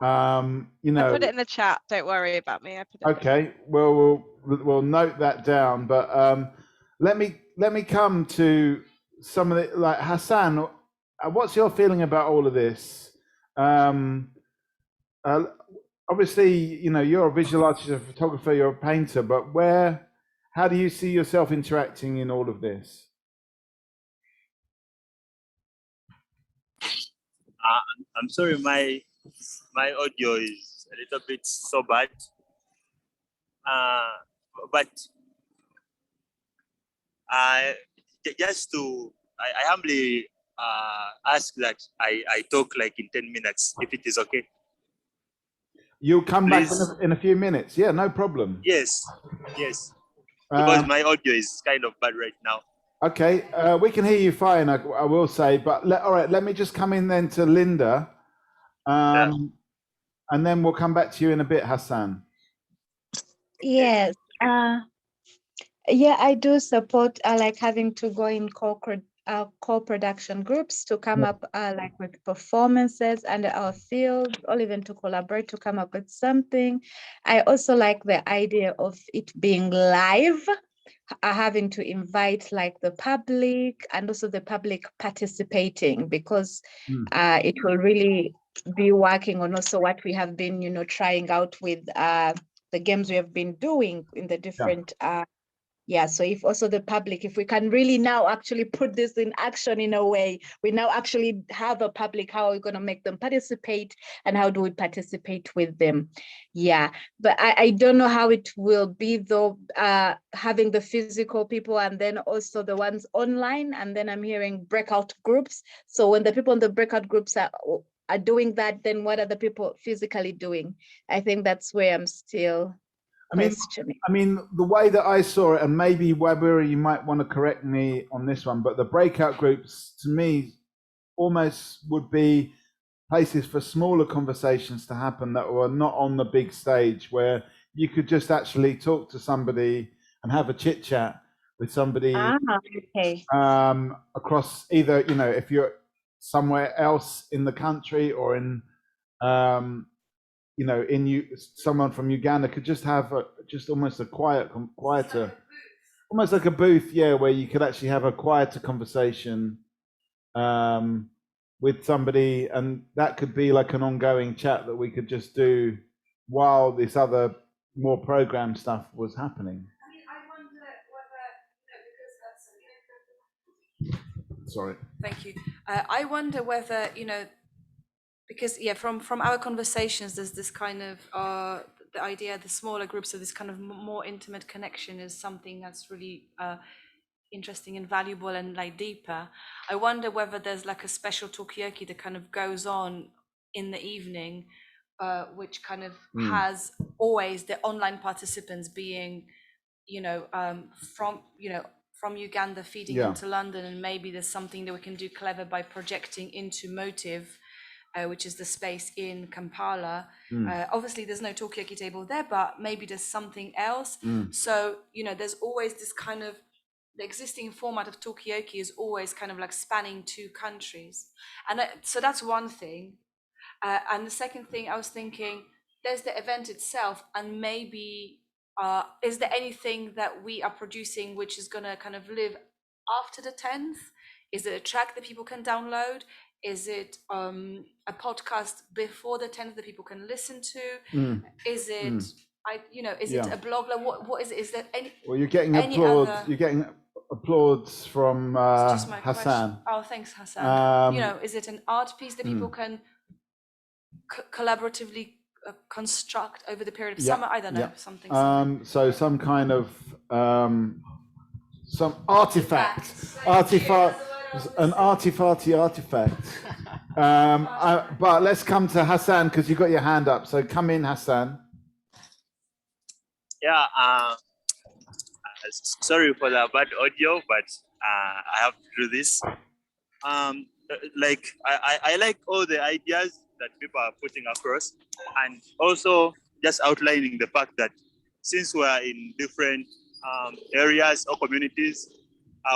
I put it in the chat. Don't worry about me. I put it. Okay, well, we'll note that down. But let me come to some of the, like Hassan. What's your feeling about all of this? Obviously, you know, you're a visual artist, a photographer, you're a painter, but how do you see yourself interacting in all of this? I'm sorry, my audio is a little bit so bad. But just to, I humbly ask that I talk like in 10 minutes, if it is okay. You'll come back in a few minutes. Yeah, no problem. Yes. Because my audio is kind of bad right now. Okay, we can hear you fine, I will say, but all right, let me just come in then to Linda, and then we'll come back to you in a bit, Hassan. Yes. Yeah, I do support like having to go in co-production groups to come up like with performances under our field, or even to collaborate to come up with something. I also like the idea of it being live, having to invite like the public and also the public participating, because it will really be working on also what we have been, you know, trying out with the games we have been doing in the different so if also the public, if we can really now actually put this in action in a way, we now actually have a public, how are we going to make them participate and how do we participate with them? Yeah, but I don't know how it will be though, having the physical people and then also the ones online, and then I'm hearing breakout groups. So when the people in the breakout groups are doing that, then what are the people physically doing? I think that's where I'm still questioning. I mean, the way that I saw it, and maybe Wabura, you might want to correct me on this one, but the breakout groups to me almost would be places for smaller conversations to happen that were not on the big stage, where you could just actually talk to somebody and have a chit chat with somebody across either, you know, if you're somewhere else in the country or in you know, someone from Uganda could just have just almost a quieter, almost like a booth, where you could actually have a quieter conversation with somebody, and that could be like an ongoing chat that we could just do while this other more program stuff was happening. Sorry. Thank you. I wonder whether, you know, because from our conversations, there's this kind of the idea, the smaller groups of this kind of more intimate connection is something that's really interesting and valuable and like deeper. I wonder whether there's like a special talkaoke that kind of goes on in the evening, which kind of has always the online participants being, from Uganda feeding into London, and maybe there's something that we can do clever by projecting into Motive, which is the space in Kampala. Obviously, there's no talkaoke table there, but maybe there's something else. So, there's always this kind of, the existing format of talkaoke is always kind of like spanning 2 countries. And so that's one thing. And the second thing I was thinking, there's the event itself, and maybe, is there anything that we are producing which is going to kind of live after the 10th? Is it a track that people can download? Is it a podcast before the 10th that people can listen to? Is it, is it a blog? Like what is it? Is there any? Well, you're getting applause. You're getting applause from Hassan. Question. Oh, thanks, Hassan. Is it an art piece that people can collaboratively construct over the period of summer? I don't know, something. So some kind of some artifact, an artifact. But let's come to Hassan because you've got your hand up. So come in, Hassan. Yeah. Sorry for the bad audio, but I have to do this. Like I like all the ideas that people are putting across, and also just outlining the fact that since we are in different areas or communities,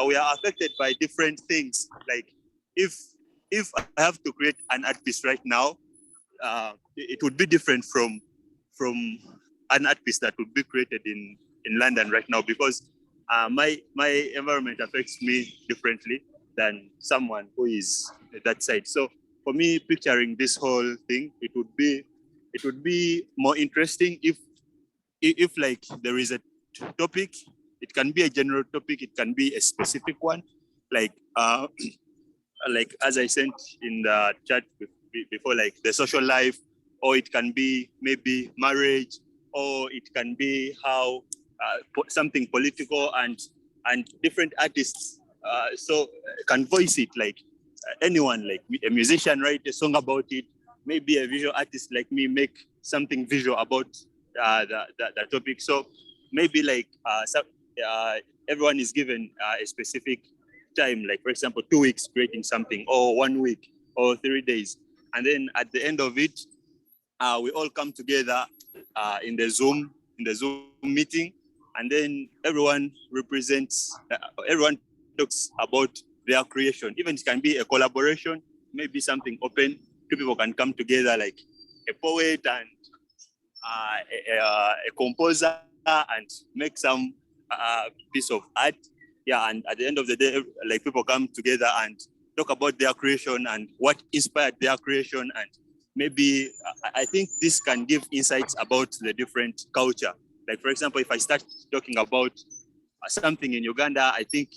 we are affected by different things. Like if I have to create an art piece right now, it would be different from an art piece that would be created in London right now, because my environment affects me differently than someone who is at that side. So for me, picturing this whole thing, it would be more interesting if like there is a topic. It can be a general topic, it can be a specific one, like like as I sent in the chat before, like the social life, or it can be maybe marriage, or it can be how something political, and different artists so can voice it, like anyone, like a musician write a song about it, maybe a visual artist like me make something visual about the topic. So maybe like everyone is given a specific time, like for example 2 weeks creating something, or 1 week, or 3 days, and then at the end of it we all come together in the Zoom meeting, and then everyone represents, everyone talks about their creation. Even it can be a collaboration, maybe something open. 2 people can come together, like a poet and a composer, and make some piece of art. Yeah, and at the end of the day, like people come together and talk about their creation and what inspired their creation, and maybe I think this can give insights about the different culture. Like for example, if I start talking about something in Uganda, I think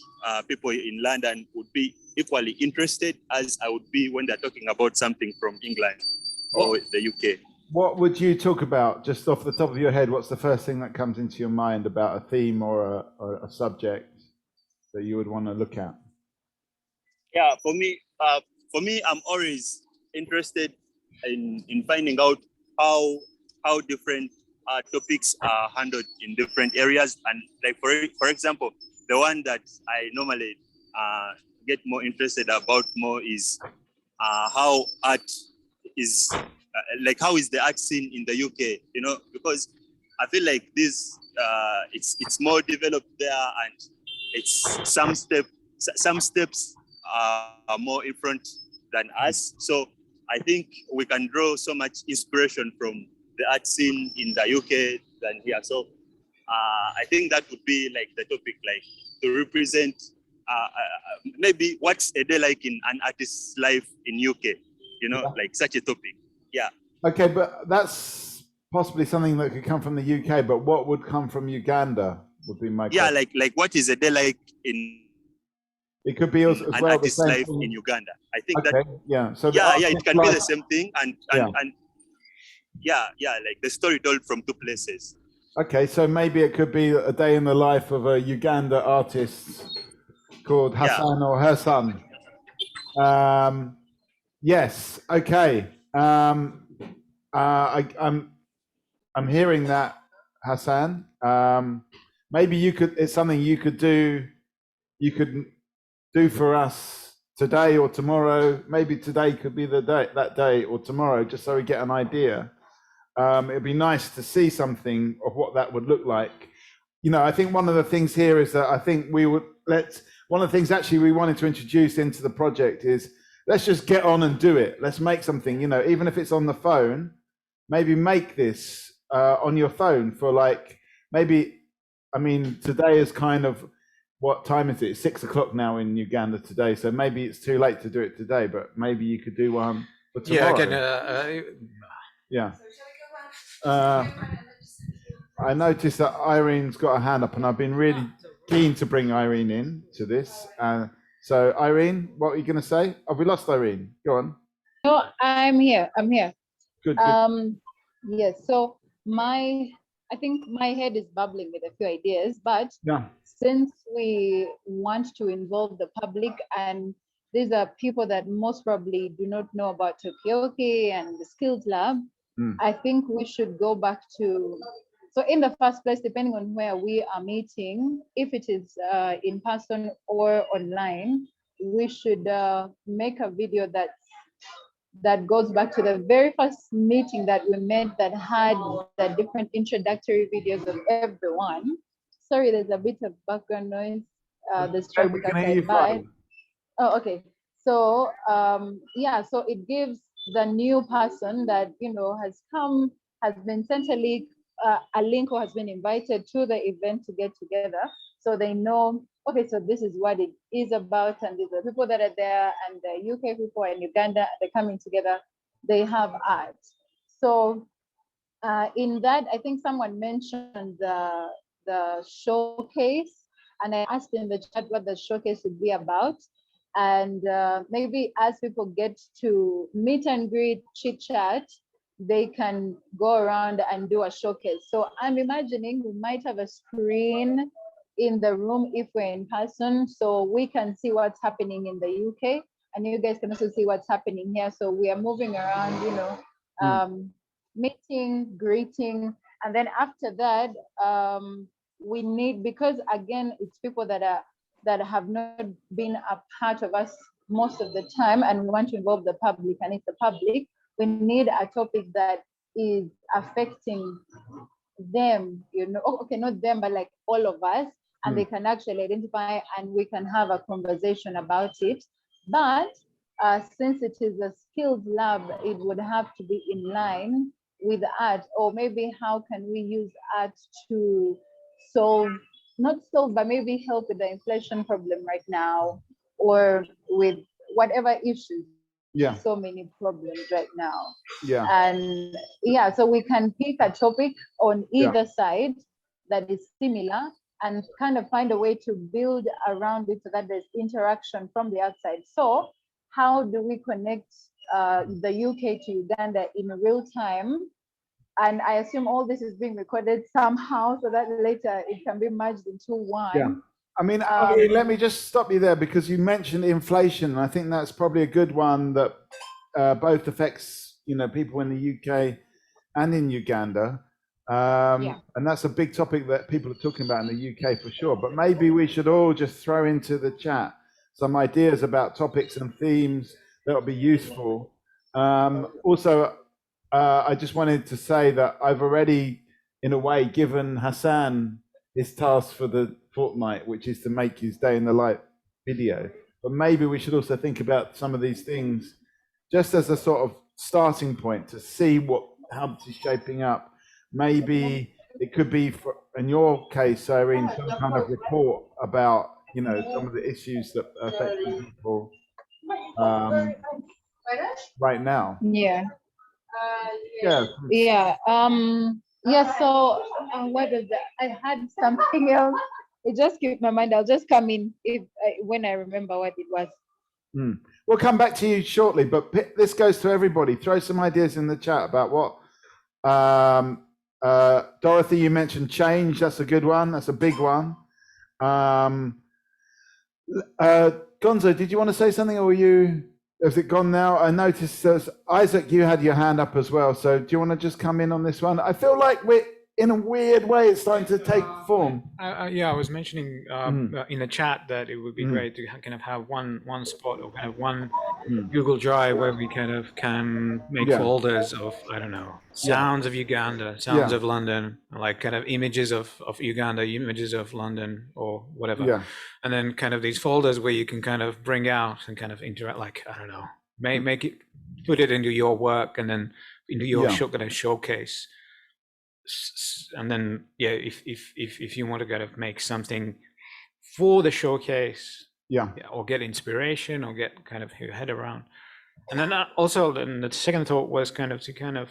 people in London would be equally interested as I would be when they're talking about something from England or the UK. What would you talk about, just off the top of your head? What's the first thing that comes into your mind about a theme or a subject that you would want to look at? Yeah, for me, I'm always interested in finding out how different topics are handled in different areas. And like for example, the one that I normally get more interested about more is how art is like, how is the art scene in the UK? You know, because I feel like this it's more developed there, and it's some steps are more in front than us. So I think we can draw so much inspiration from the art scene in the UK than here. So I think that would be like the topic, like to represent maybe what's a day like in an artist's life in UK, you know, like such a topic. Yeah. Okay, but that's possibly something that could come from the UK, but what would come from Uganda would be my question. Like what is a day like in it could be also as an well artist's the same life thing. in Uganda. I think Okay, that yeah. So it can be the same thing, and like the story told from 2 places. Okay, so maybe it could be a day in the life of a Uganda artist called Hassan or her son. Yes. Okay. I'm hearing that, Hassan. Maybe you could. It's something you could do. You could do for us today or tomorrow. Maybe today could be the day, that day, or tomorrow, just so we get an idea. It'd be nice to see something of what that would look like. You know, I think one of the things here is that I think we would one of the things actually we wanted to introduce into the project is let's just get on and do it. Let's make something, you know, even if it's on the phone, maybe make this on your phone for like, maybe, I mean, today is kind of, what time is it? It's 6 o'clock now in Uganda today. So maybe it's too late to do it today, but maybe you could do one for tomorrow. Yeah, Yeah. I noticed that Irene's got a hand up, and I've been really keen to bring Irene in to this. So Irene, what are you going to say? Have we lost Irene? Go on. No, I'm here. Good. Yes. So I think my head is bubbling with a few ideas, but since we want to involve the public, and these are people that most probably do not know about Talkaoke and the Skills Lab, I think we should go back to, so in the first place, depending on where we are meeting, if it is in person or online, we should make a video that goes back to the very first meeting that we met, that had the different introductory videos of everyone. Sorry, there's a bit of background noise. There's traffic outside, but oh, okay. So yeah, so it gives the new person that, you know, has come, has been sent a link or has been invited to the event to get together, so they know, okay, so this is what it is about, and these are people that are there, and the UK people and Uganda, they're coming together, they have art. So in that, I think someone mentioned the showcase, and I asked in the chat what the showcase would be about. And maybe as people get to meet and greet, chit chat, they can go around and do a showcase. So I'm imagining we might have a screen in the room if we're in person, so we can see what's happening in the UK, and you guys can also see what's happening here. So we are moving around, you know, meeting, greeting, and then after that, we need, because again, it's people that have not been a part of us most of the time, and we want to involve the public, and it's the public, we need a topic that is affecting them, you know, okay, not them, but like all of us, and they can actually identify, and we can have a conversation about it. But since it is a skills lab, it would have to be in line with art, or maybe how can we use art to not solve, but maybe help with the inflation problem right now, or with whatever issues. So many problems right now. And yeah, so we can pick a topic on either side that is similar, and kind of find a way to build around it so that there's interaction from the outside. So how do we connect the UK to Uganda in real time? And I assume all this is being recorded somehow, so that later it can be merged into one. I mean, let me just stop you there, because you mentioned inflation, and I think that's probably a good one that both affects, you know, people in the UK and in Uganda. And that's a big topic that people are talking about in the UK for sure. But maybe we should all just throw into the chat some ideas about topics and themes that will be useful. Also, I just wanted to say that I've already, in a way, given Hassan his task for the fortnight, which is to make his day in the life video. But maybe we should also think about some of these things just as a sort of starting point to see how this is shaping up. Maybe it could be, in your case, Irene, some kind of report about, you know, some of the issues that are affecting people right now. So what is that? I had something else. It just skipped my mind. I'll just come in when I remember what it was. We'll come back to you shortly, but this goes to everybody. Throw some ideas in the chat about what. Dorothy, you mentioned change. That's a good one. That's a big one. Gonzo, did you want to say something, or has it gone now? I noticed Isaac, you had your hand up as well. So do you want to just come in on this one? I feel like we're in a weird way, it's starting to take form. Yeah, I was mentioning in the chat that it would be great to kind of have one spot or kind of one Google Drive where we kind of can make folders of, I don't know, sounds of Uganda, sounds of London, like kind of images of Uganda, images of London or whatever. And then kind of these folders where you can kind of bring out and kind of interact, like, I don't know, make it, put it into your work and then into your kind of showcase. And then if you want to kind of make something for the showcase, or get inspiration or get kind of your head around. And then also then the second thought was kind of to kind of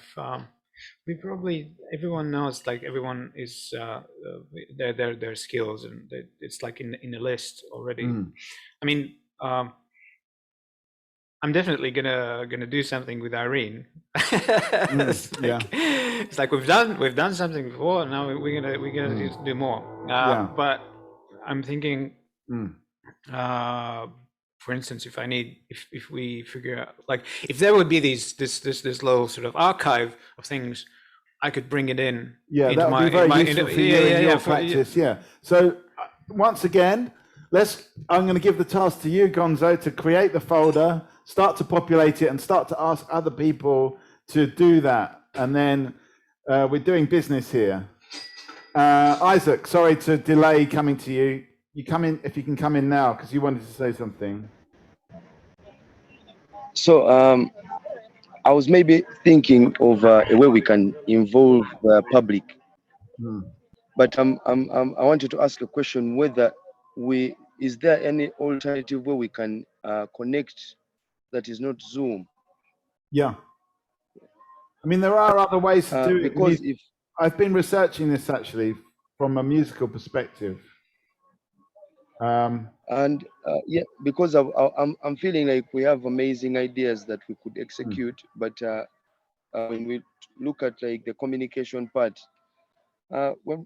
we probably, everyone knows, like everyone is their skills, and it's like in the list already. I mean, I'm definitely gonna do something with Irene. It's like we've done something before. Now we're gonna do more. But I'm thinking, for instance, if we figure out, like, if there would be this little sort of archive of things, I could bring it in. That would be very useful for you in your practice. So once again, I'm going to give the task to you, Gonzo, to create the folder, start to populate it, and start to ask other people to do that. And then we're doing business here. Isaac, sorry to delay coming to you. You come in, if you can come in now, because you wanted to say something. So I was maybe thinking of a way we can involve the public. But I wanted to ask a question, whether is there any alternative way we can connect that is not Zoom? I mean, there are other ways to do it. Because I've been researching this actually from a musical perspective. Because I'm feeling like we have amazing ideas that we could execute, but when we look at like the communication part, when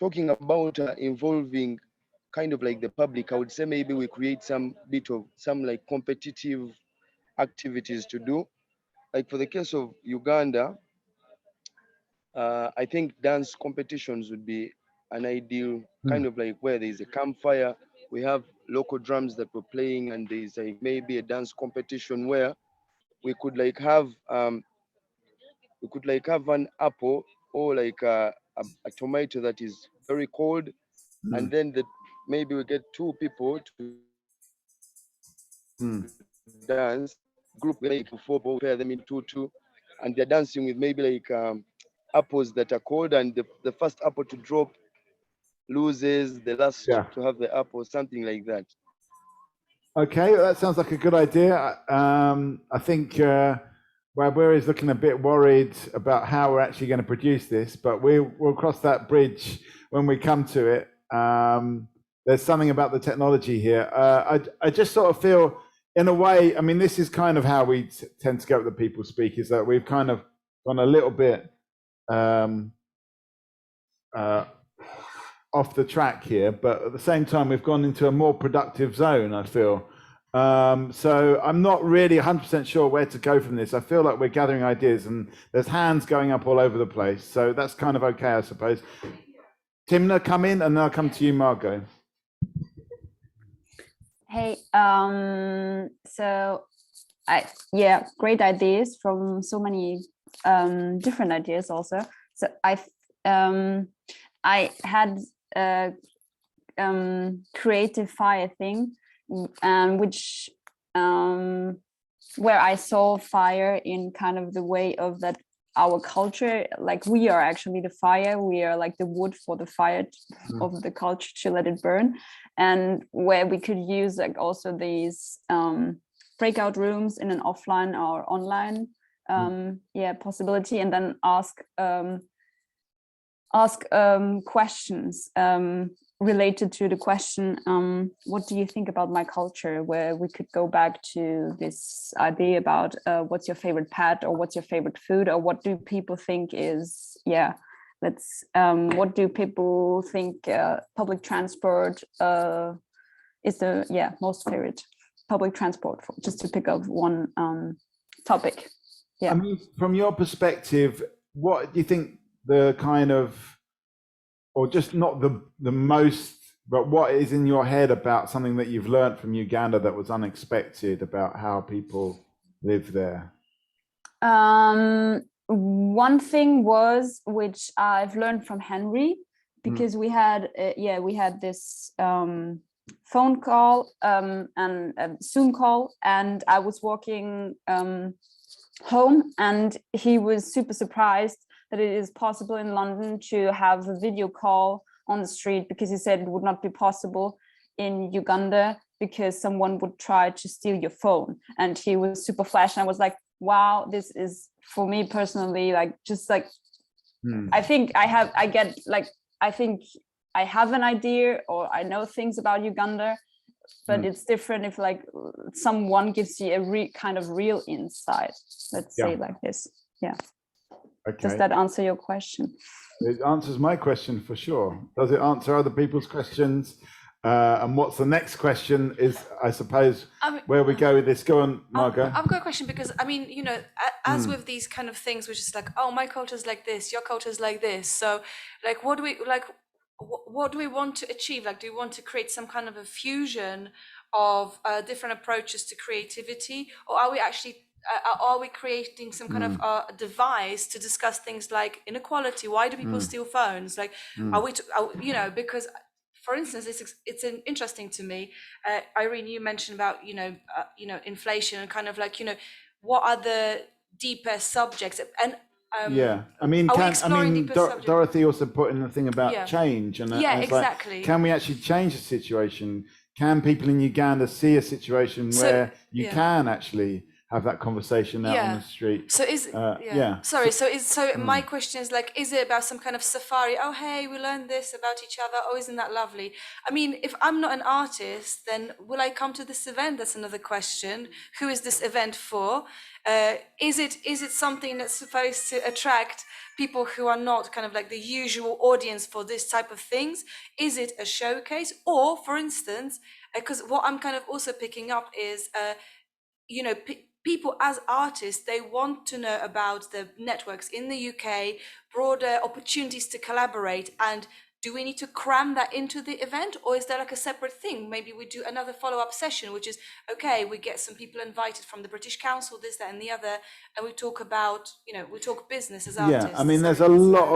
talking about involving kind of like the public, I would say maybe we create some like competitive activities to do. Like for the case of Uganda, I think dance competitions would be an ideal kind of like where there's a campfire, we have local drums that we're playing, and there's like maybe a dance competition where we could like have an apple or like a tomato that is very cold, and then maybe we get two people to dance, group like four, pair them in two, and they're dancing with maybe like apples that are cold, and the first apple to drop loses, the last to have the apple, something like that. Okay, that sounds like a good idea. I think Wabwiri is looking a bit worried about how we're actually going to produce this, but we'll cross that bridge when we come to it. There's something about the technology here. I just sort of feel, in a way, I mean, this is kind of how we tend to go with the people speak, is that we've kind of gone a little bit off the track here, but at the same time, we've gone into a more productive zone, I feel. So I'm not really 100% sure where to go from this. I feel like we're gathering ideas and there's hands going up all over the place. So that's kind of okay, I suppose. Timna, come in, and then I'll come to you, Margot. Hey, so great ideas from so many different ideas also. So I had a creative fire thing, which where I saw fire in kind of the way of that our culture, like we are actually the fire, we are like the wood for the fire of the culture to let it burn, and where we could use like also these breakout rooms in an offline or online possibility, and then ask questions related to the question, what do you think about my culture, where we could go back to this idea about what's your favorite pet, or what's your favorite food, or what do people think is what do people think public transport is the most favorite public transport, just to pick up one topic. Yeah. I mean, from your perspective, what do you think the kind of, or just not the most, but what is in your head about something that you've learned from Uganda that was unexpected about how people live there? One thing was, which I've learned from Henry, because we had this phone call and Zoom call, and I was walking home, and he was super surprised that it is possible in London to have a video call on the street, because he said it would not be possible in Uganda because someone would try to steal your phone. And he was super flashed, and I was like, wow, this is, for me personally, like, just like, I think I have an idea, or I know things about Uganda, but it's different if like someone gives you a kind of real insight, let's say like this. Yeah. Okay. Does that answer your question? It answers my question for sure. Does it answer other people's questions? And what's the next question is, I suppose, where we go with this. Go on, Margot. I've got a question, because I mean, you know, as with these kind of things, which is like, oh, my culture's like this, your culture's like this. So like, what do we want to achieve? Like, do we want to create some kind of a fusion of different approaches to creativity, or are we actually creating some kind of device to discuss things like inequality? Why do people steal phones? Like, you know, because for instance, it's interesting to me, Irene, you mentioned about, you know, inflation, and kind of like, you know, what are the deeper subjects? And I mean, Dorothy also put in the thing about change, and exactly. Like, can we actually change the situation? Can people in Uganda see a situation where you can actually have that conversation out on the street? So my question is like, is it about some kind of safari? Oh, hey, we learned this about each other. Oh, isn't that lovely? I mean, if I'm not an artist, then will I come to this event? That's another question. Who is this event for? Is it something that's supposed to attract people who are not kind of like the usual audience for this type of things? Is it a showcase? Or, for instance, because what I'm kind of also picking up is, you know, people as artists, they want to know about the networks in the UK, broader opportunities to collaborate. And do we need to cram that into the event, or is there like a separate thing? Maybe we do another follow-up session, which is, okay, we get some people invited from the British Council, this, that, and the other, and we talk about, you know, we talk business as artists. Yeah, I mean, there's a lot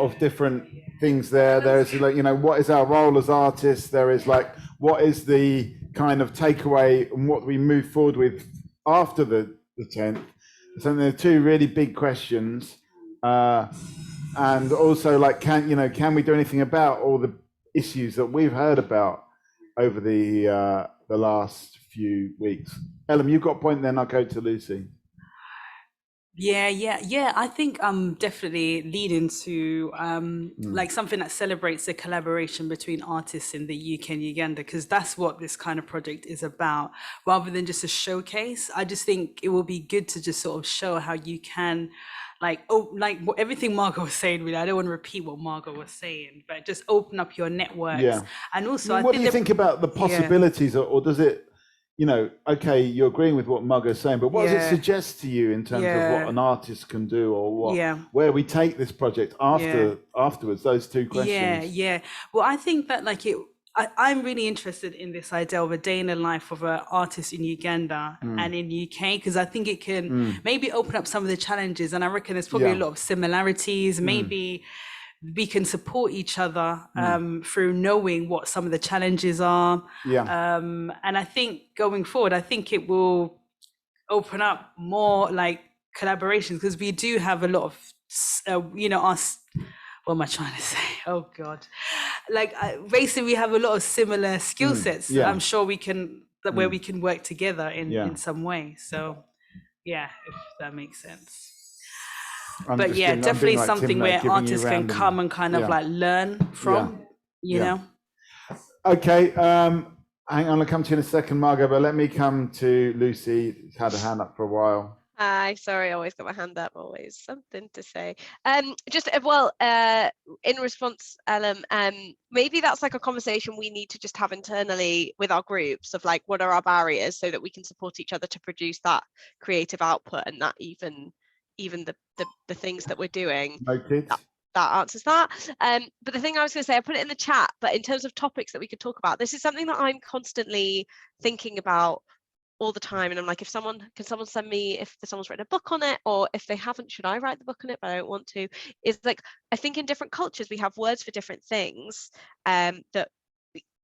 of different things there. There's like, you know, what is our role as artists? There is like, what is the kind of takeaway, and what do we move forward with after the 10th? So there are two really big questions. And also, like, can we do anything about all the issues that we've heard about over the last few weeks? Ellen, you've got a point, then I'll go to Lucy. Yeah. I think I'm definitely leading to like something that celebrates the collaboration between artists in the UK and Uganda, because that's what this kind of project is about, rather than just a showcase. I just think it will be good to just sort of show how you can, everything Margot was saying, really. I don't want to repeat what Margot was saying, but just open up your networks. Yeah. And also, what do you think about the possibilities, or does it, you know, okay, you're agreeing with what Margot's saying, but what does it suggest to you in terms of what an artist can do, or where we take this project afterwards? Those two questions. Yeah. Well, I think that I'm really interested in this idea of a day in the life of an artist in Uganda and in UK, because I think it can maybe open up some of the challenges, and I reckon there's probably a lot of similarities. Maybe we can support each other through knowing what some of the challenges are. And I think going forward, I think it will open up more like collaborations, because we do have a lot of, you know, us. What am I trying to say? Oh God! Like basically, we have a lot of similar skill sets. I'm sure we can where we can work together in some way. So, yeah, if that makes sense. But yeah, definitely like something where artists can come and kind of like learn from. You know. Okay. Hang on, I'll come to you in a second, Margot. But let me come to Lucy, who's had a hand up for a while. Hi, sorry, I always got my hand up, always something to say. Just in response, Ellen, maybe that's like a conversation we need to just have internally with our groups of like, what are our barriers so that we can support each other to produce that creative output, and that even the things that we're doing. That answers that. But the thing I was going to say, I put it in the chat, but in terms of topics that we could talk about, this is something that I'm constantly thinking about all the time, and I'm like, can someone send me if someone's written a book on it, or if they haven't, should I write the book on it? But I don't want to. Is like, I think in different cultures we have words for different things, that,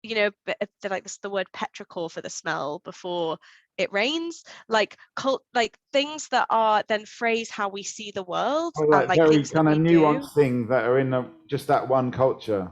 you know, like this, the word petrichor for the smell before it rains, like things that are then phrase how we see the world, and like very things kind that of we nuanced do. things that are in just that one culture.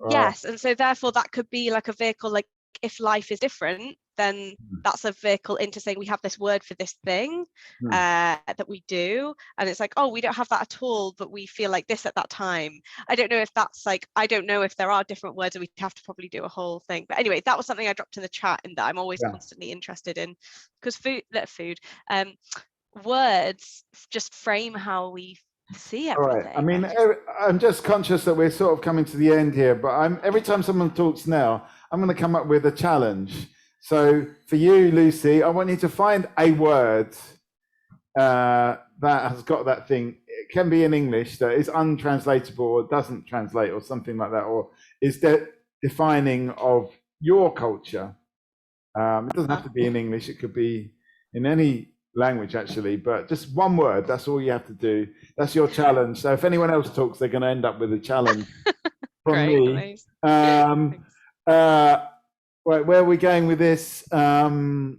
Yes, and so therefore that could be like a vehicle, like if life is different, then that's a vehicle into saying we have this word for this thing that we do, and it's like, oh, we don't have that at all, but we feel like this at that time. I don't know if that's like, I don't know if there are different words, and we'd have to probably do a whole thing. But anyway, that was something I dropped in the chat, and that I'm always constantly interested in, because words just frame how we see everything. All right. I mean, I'm just conscious that we're sort of coming to the end here, but every time someone talks now, I'm going to come up with a challenge. So for you, Lucy, I want you to find a word that has got that thing. It can be in English that is untranslatable or doesn't translate or something like that, or is defining of your culture. It doesn't have to be in English. It could be in any language, actually, but just one word. That's all you have to do. That's your challenge. So if anyone else talks, they're going to end up with a challenge from me. Right, where are we going with this? Who else?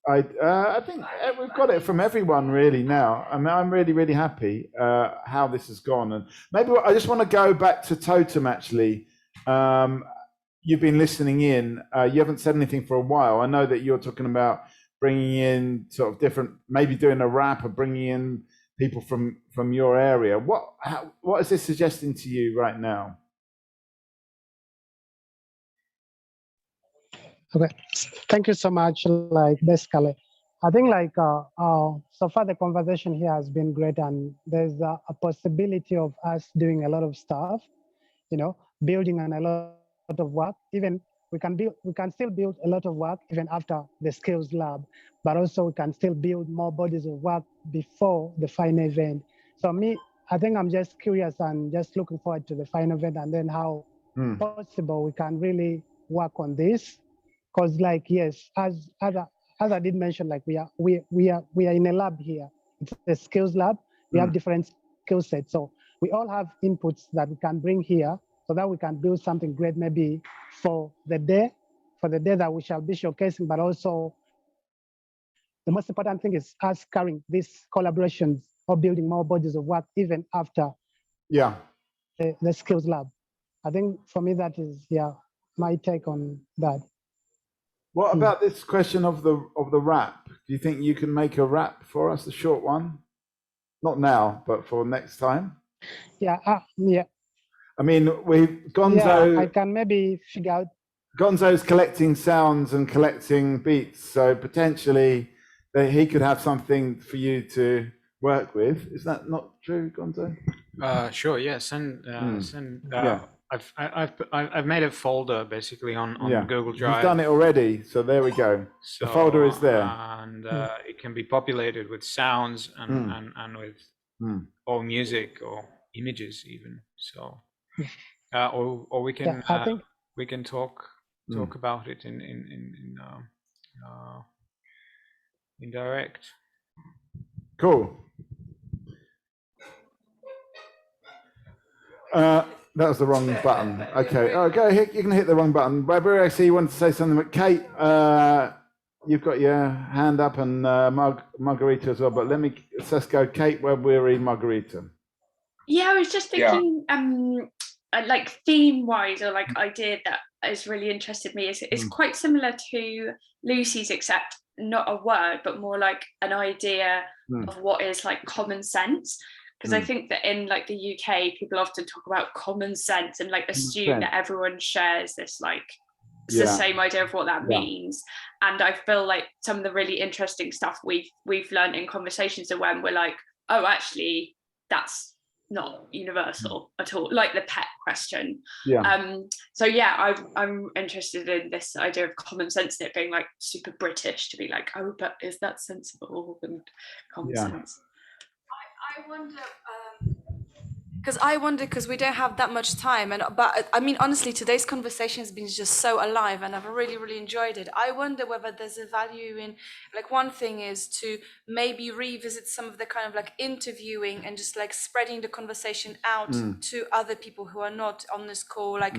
I think we've got it from everyone really now. I mean, I'm really, really happy how this has gone. And maybe I just want to go back to Totem, actually. You've been listening in. You haven't said anything for a while. I know that you're talking about bringing in sort of different, maybe doing a rap or bringing in people from your area. What is this suggesting to you right now? Okay, thank you so much. Like basically, I think like so far the conversation here has been great, and there's a possibility of us doing a lot of stuff, you know, building on a lot of work. Even we can still build a lot of work even after the skills lab, but also we can still build more bodies of work before the final event. So I think I'm just curious and just looking forward to the final event, and then how possible we can really work on this. Because like, yes, as I did mention, like we are in a lab here. It's a skills lab. We have different skill sets. So we all have inputs that we can bring here so that we can build something great, maybe for the day that we shall be showcasing, but also the most important thing is us carrying these collaborations or building more bodies of work even after the skills lab. I think for me, that is, my take on that. What about this question of the rap? Do you think you can make a rap for us, a short one? Not now, but for next time. Yeah. I mean, Gonzo. Yeah, I can maybe figure out. Gonzo's collecting sounds and collecting beats, so potentially he could have something for you to work with. Is that not true, Gonzo? Sure. Yeah. I've made a folder basically on Google Drive. You've done it already, so there we go. So, the folder is there, and it can be populated with sounds and with or music or images even. So, or we can we can talk about it in direct. Cool. That was the wrong button. Okay. Oh, go ahead. You can hit the wrong button. Barbara, I see you wanted to say something. But Kate, you've got your hand up, and Margarita as well. But let's go. Kate, where we're Margarita. Yeah, I was just thinking, like theme-wise, or like idea that has really interested me is quite similar to Lucy's, except not a word, but more like an idea of what is like common sense. Because I think that in like the UK, people often talk about common sense and like assume that everyone shares this like It's the same idea of what that means. And I feel like some of the really interesting stuff we've learned in conversations are when we're like, oh, actually, that's not universal at all, like the pet question. So yeah, I'm interested in this idea of common sense and it being like super British, to be like, oh, but is that sensible and common sense? I wonder, because we don't have that much time, but I mean, honestly, today's conversation has been just so alive, and I've really enjoyed it. I wonder whether there's a value in, like, one thing is to maybe revisit some of the kind of like interviewing and just like spreading the conversation out to other people who are not on this call, like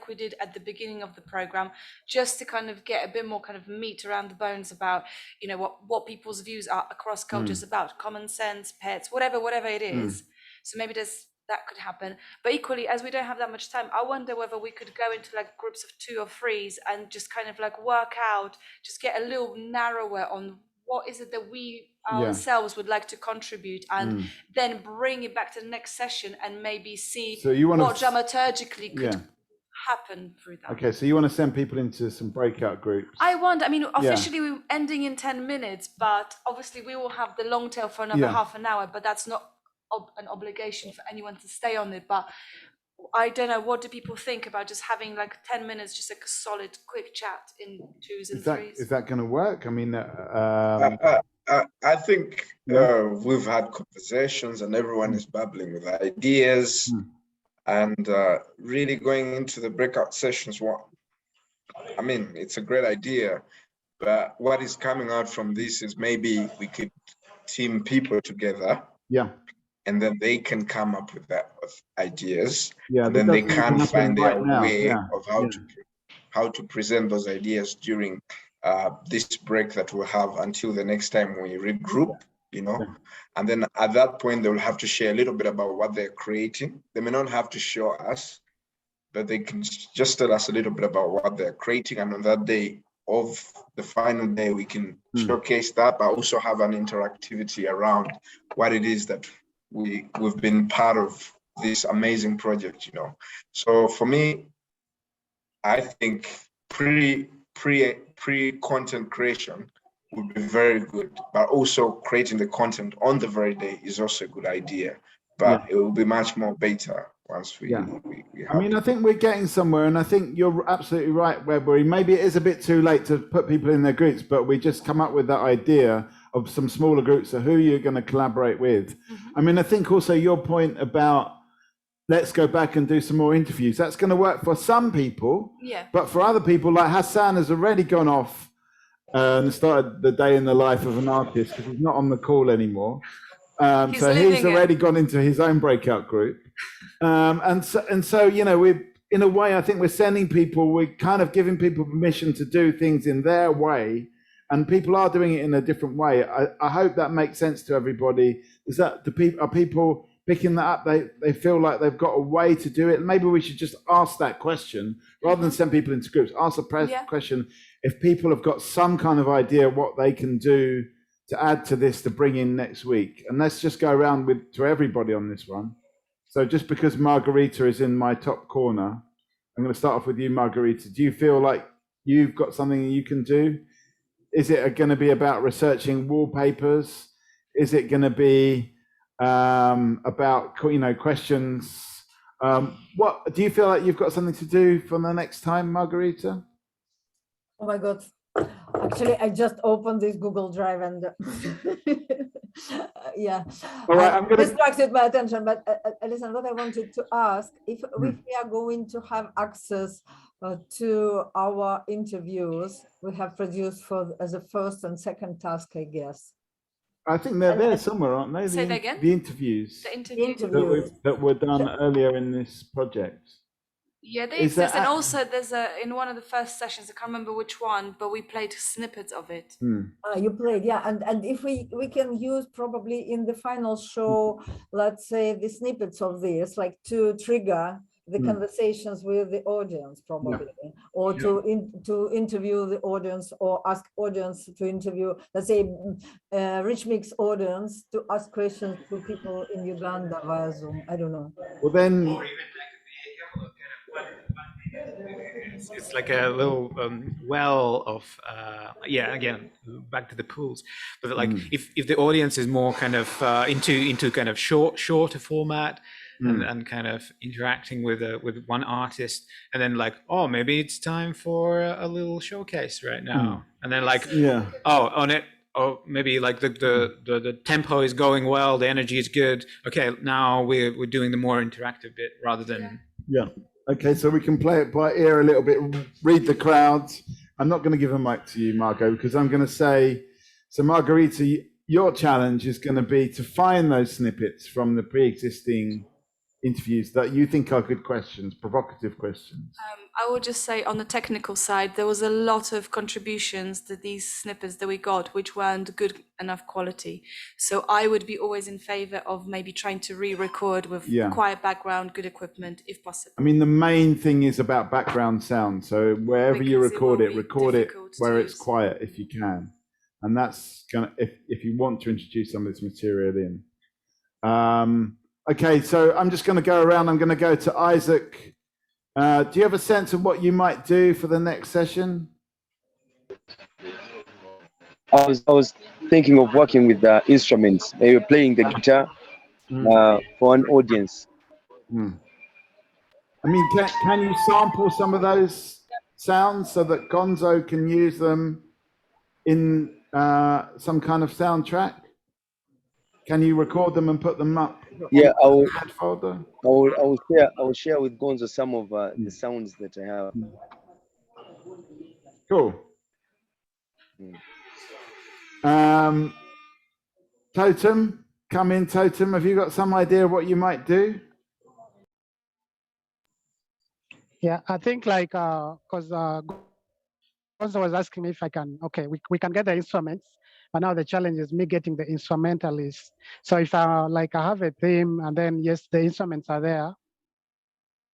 we did at the beginning of the program, just to kind of get a bit more kind of meat around the bones about, you know, what people's views are across cultures about common sense, pets, whatever it is. So maybe that could happen. But equally, as we don't have that much time, I wonder whether we could go into like groups of 2 or 3s and just kind of like work out, just get a little narrower on what is it that we ourselves would like to contribute, and then bring it back to the next session and maybe see what dramaturgically could happen through that. Okay, so you want to send people into some breakout groups? I mean, officially we're ending in 10 minutes, but obviously we will have the long tail for another half an hour, but that's not an obligation for anyone to stay on it. But I don't know, what do people think about just having like 10 minutes, just like a solid quick chat in 2s and 3s? Is that going to work? I mean, I think we've had conversations and everyone is babbling with ideas and really going into the breakout sessions. I mean, it's a great idea, but what is coming out from this is maybe we could team people together. And then they can come up with ideas, and then they can find their way of how to present those ideas during this break that we'll have until the next time we regroup, you know. And then at that point, they will have to share a little bit about what they're creating. They may not have to show us, but they can just tell us a little bit about what they're creating. And on that day of the final day, we can showcase that, but also have an interactivity around what it is that we've been part of this amazing project, you know. So for me, I think pre content creation would be very good, but also creating the content on the very day is also a good idea. But it will be much more better once we have I mean, I think we're getting somewhere, and I think you're absolutely right, Webber. Maybe it is a bit too late to put people in their groups, but we just come up with that idea of some smaller groups of who you're going to collaborate with. I mean, I think also your point about let's go back and do some more interviews, that's going to work for some people, but for other people, like Hassan has already gone off and started the day in the life of an artist because he's not on the call anymore. So he's already gone into his own breakout group. And so, you know, in a way, I think we're kind of giving people permission to do things in their way, and people are doing it in a different way. I hope that makes sense to everybody. Are people picking that up? They feel like they've got a way to do it. Maybe we should just ask that question rather than send people into groups. Ask the question if people have got some kind of idea what they can do to add to this to bring in next week. And let's just go around to everybody on this one. So just because Margarita is in my top corner, I'm going to start off with you, Margarita. Do you feel like you've got something you can do? Is it going to be about researching wallpapers? Is it going to be about, you know, questions? What do you feel like you've got something to do for the next time, Margarita? Oh my God. Actually, I just opened this Google Drive and All right, distracted my attention. But listen, what I wanted to ask, if we are going to have access to our interviews we have produced as a first and second task, I guess. I think they're there somewhere, aren't they? Say that again? The interviews. The interviews. That were done earlier in this project. Yeah, they exist, and also there's in one of the first sessions, I can't remember which one, but we played snippets of it. You played, yeah, and if we can use probably in the final show, let's say the snippets of this, like to trigger the conversations with the audience, probably, or to interview the audience, or ask audience to interview, let's say, Rich Mix audience to ask questions to people in Uganda via Zoom. I don't know. Well, then. it's like a little well of again, back to the pools, but like if the audience is more kind of into kind of shorter format and kind of interacting with one artist, and then like, oh, maybe it's time for a little showcase right now, and then like, oh, on it. Or maybe like the tempo is going well, the energy is good. Okay, now we're doing the more interactive bit rather than Okay, so we can play it by ear a little bit, read the crowds. I'm not going to give a mic to you, Margot, because I'm going to say, so Margarita, your challenge is going to be to find those snippets from the pre-existing interviews that you think are good questions, provocative questions. I would just say on the technical side, there was a lot of contributions to these snippets that we got, which weren't good enough quality. So I would be always in favor of maybe trying to re-record with quiet background, good equipment, if possible. I mean, the main thing is about background sound. So wherever you record it where it's quiet if you can. And that's gonna, if you want to introduce some of this material in. Okay, so I'm just going to go around. I'm going to go to Isaac. Do you have a sense of what you might do for the next session? I was thinking of working with the instruments, maybe playing the guitar for an audience. I mean, can you sample some of those sounds so that Gonzo can use them in some kind of soundtrack? Can you record them and put them up? Yeah, I will share with Gonzo some of the sounds that I have. Cool. Totem, come in, Totem. Have you got some idea of what you might do? Yeah, I think like because Gonzo was asking me if I can. Okay, we can get the instruments, but now the challenge is me getting the instrumentalist. So if I have a theme and then yes, the instruments are there,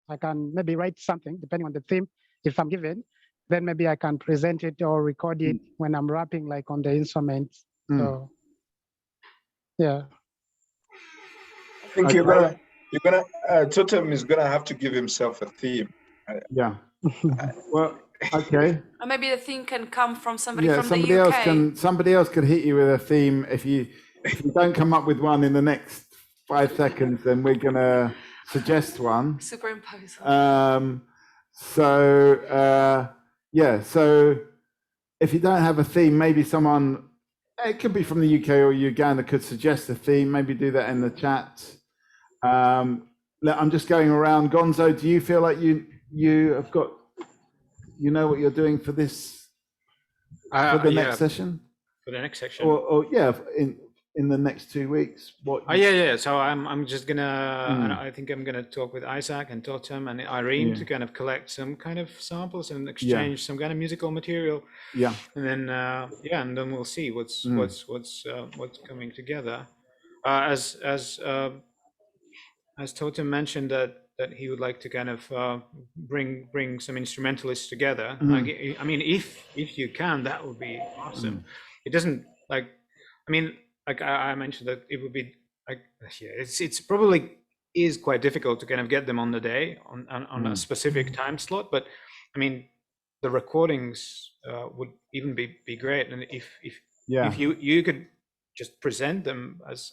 I can maybe write something depending on the theme. If I'm given, then maybe I can present it or record it when I'm rapping like on the instruments. So yeah. I think Totem is gonna have to give himself a theme. Yeah. Well, okay. Or maybe the theme can come from somebody from the UK. Somebody else could hit you with a theme. If you don't come up with one in the next 5 seconds, then we're gonna suggest one. Superimpose. So if you don't have a theme, maybe someone, it could be from the UK or Uganda, could suggest a theme. Maybe do that in the chat. I'm just going around. Gonzo, do you feel like you have got, you know what you're doing for this, for the next session? For the next section? Or in the next 2 weeks. So I'm just gonna, I think I'm gonna talk with Isaac and Totem and Irene to kind of collect some kind of samples and exchange some kind of musical material. Yeah. And then and then we'll see what's coming together. As Totem mentioned that he would like to kind of bring some instrumentalists together. Like, I mean, if you can, that would be awesome. It doesn't like, I mean, like I mentioned that it would be like, it's probably is quite difficult to kind of get them on the day on a specific time slot. But I mean, the recordings would even be great, and if you could just present them as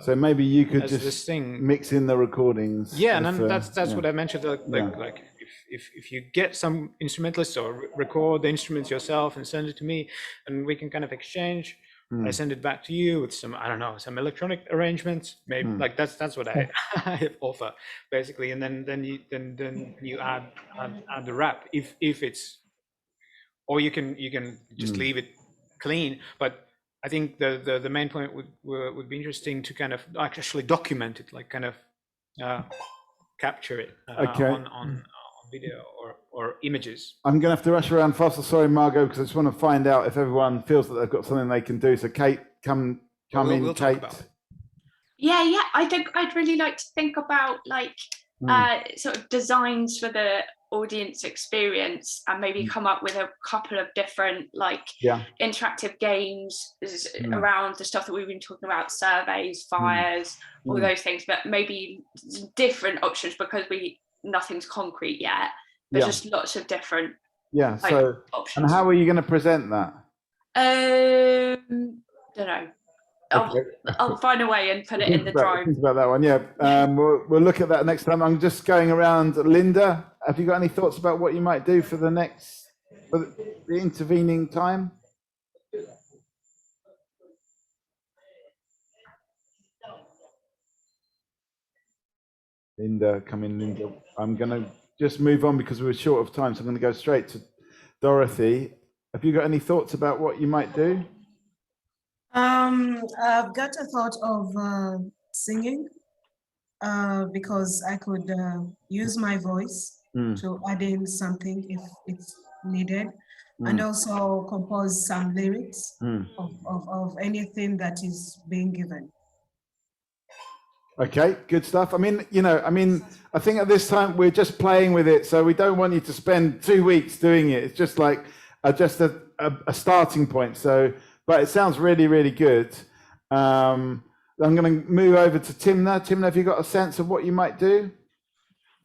so maybe you could just mix in the recordings. And then that's what I mentioned. Like if you get some instrumentalists or record the instruments yourself and send it to me, and we can kind of exchange. I send it back to you with some, I don't know, some electronic arrangements. Maybe like that's what I offer basically, and then you add the rap if it's, or you can just leave it clean, but. I think the main point would be interesting to kind of actually document it, like kind of capture it on video or images. I'm going to have to rush around faster. Sorry, Margot, because I just want to find out if everyone feels that they've got something they can do. So Kate, come in, Kate. Yeah. I think I'd really like to think about like sort of designs for the audience experience and maybe come up with a couple of different like interactive games around the stuff that we've been talking about, surveys, fires, all those things, but maybe different options because nothing's concrete yet. but just lots of different Yeah. So, options. and how are you going to present that? Don't know. Okay. I'll find a way and put it in the drive. Think about that one. Yeah. We'll look at that next time. I'm just going around. Linda, have you got any thoughts about what you might do for the intervening time? Linda, come in, Linda. I'm going to just move on because we're short of time, so I'm going to go straight to Dorothy. Have you got any thoughts about what you might do? I've got a thought of singing because I could use my voice to add in something if it's needed, and also compose some lyrics of anything that is being given. Okay, good stuff. I mean, I think at this time we're just playing with it, so we don't want you to spend 2 weeks doing it. It's just like just a starting point. So, but it sounds really, really good. I'm going to move over to Timna. Timna, have you got a sense of what you might do?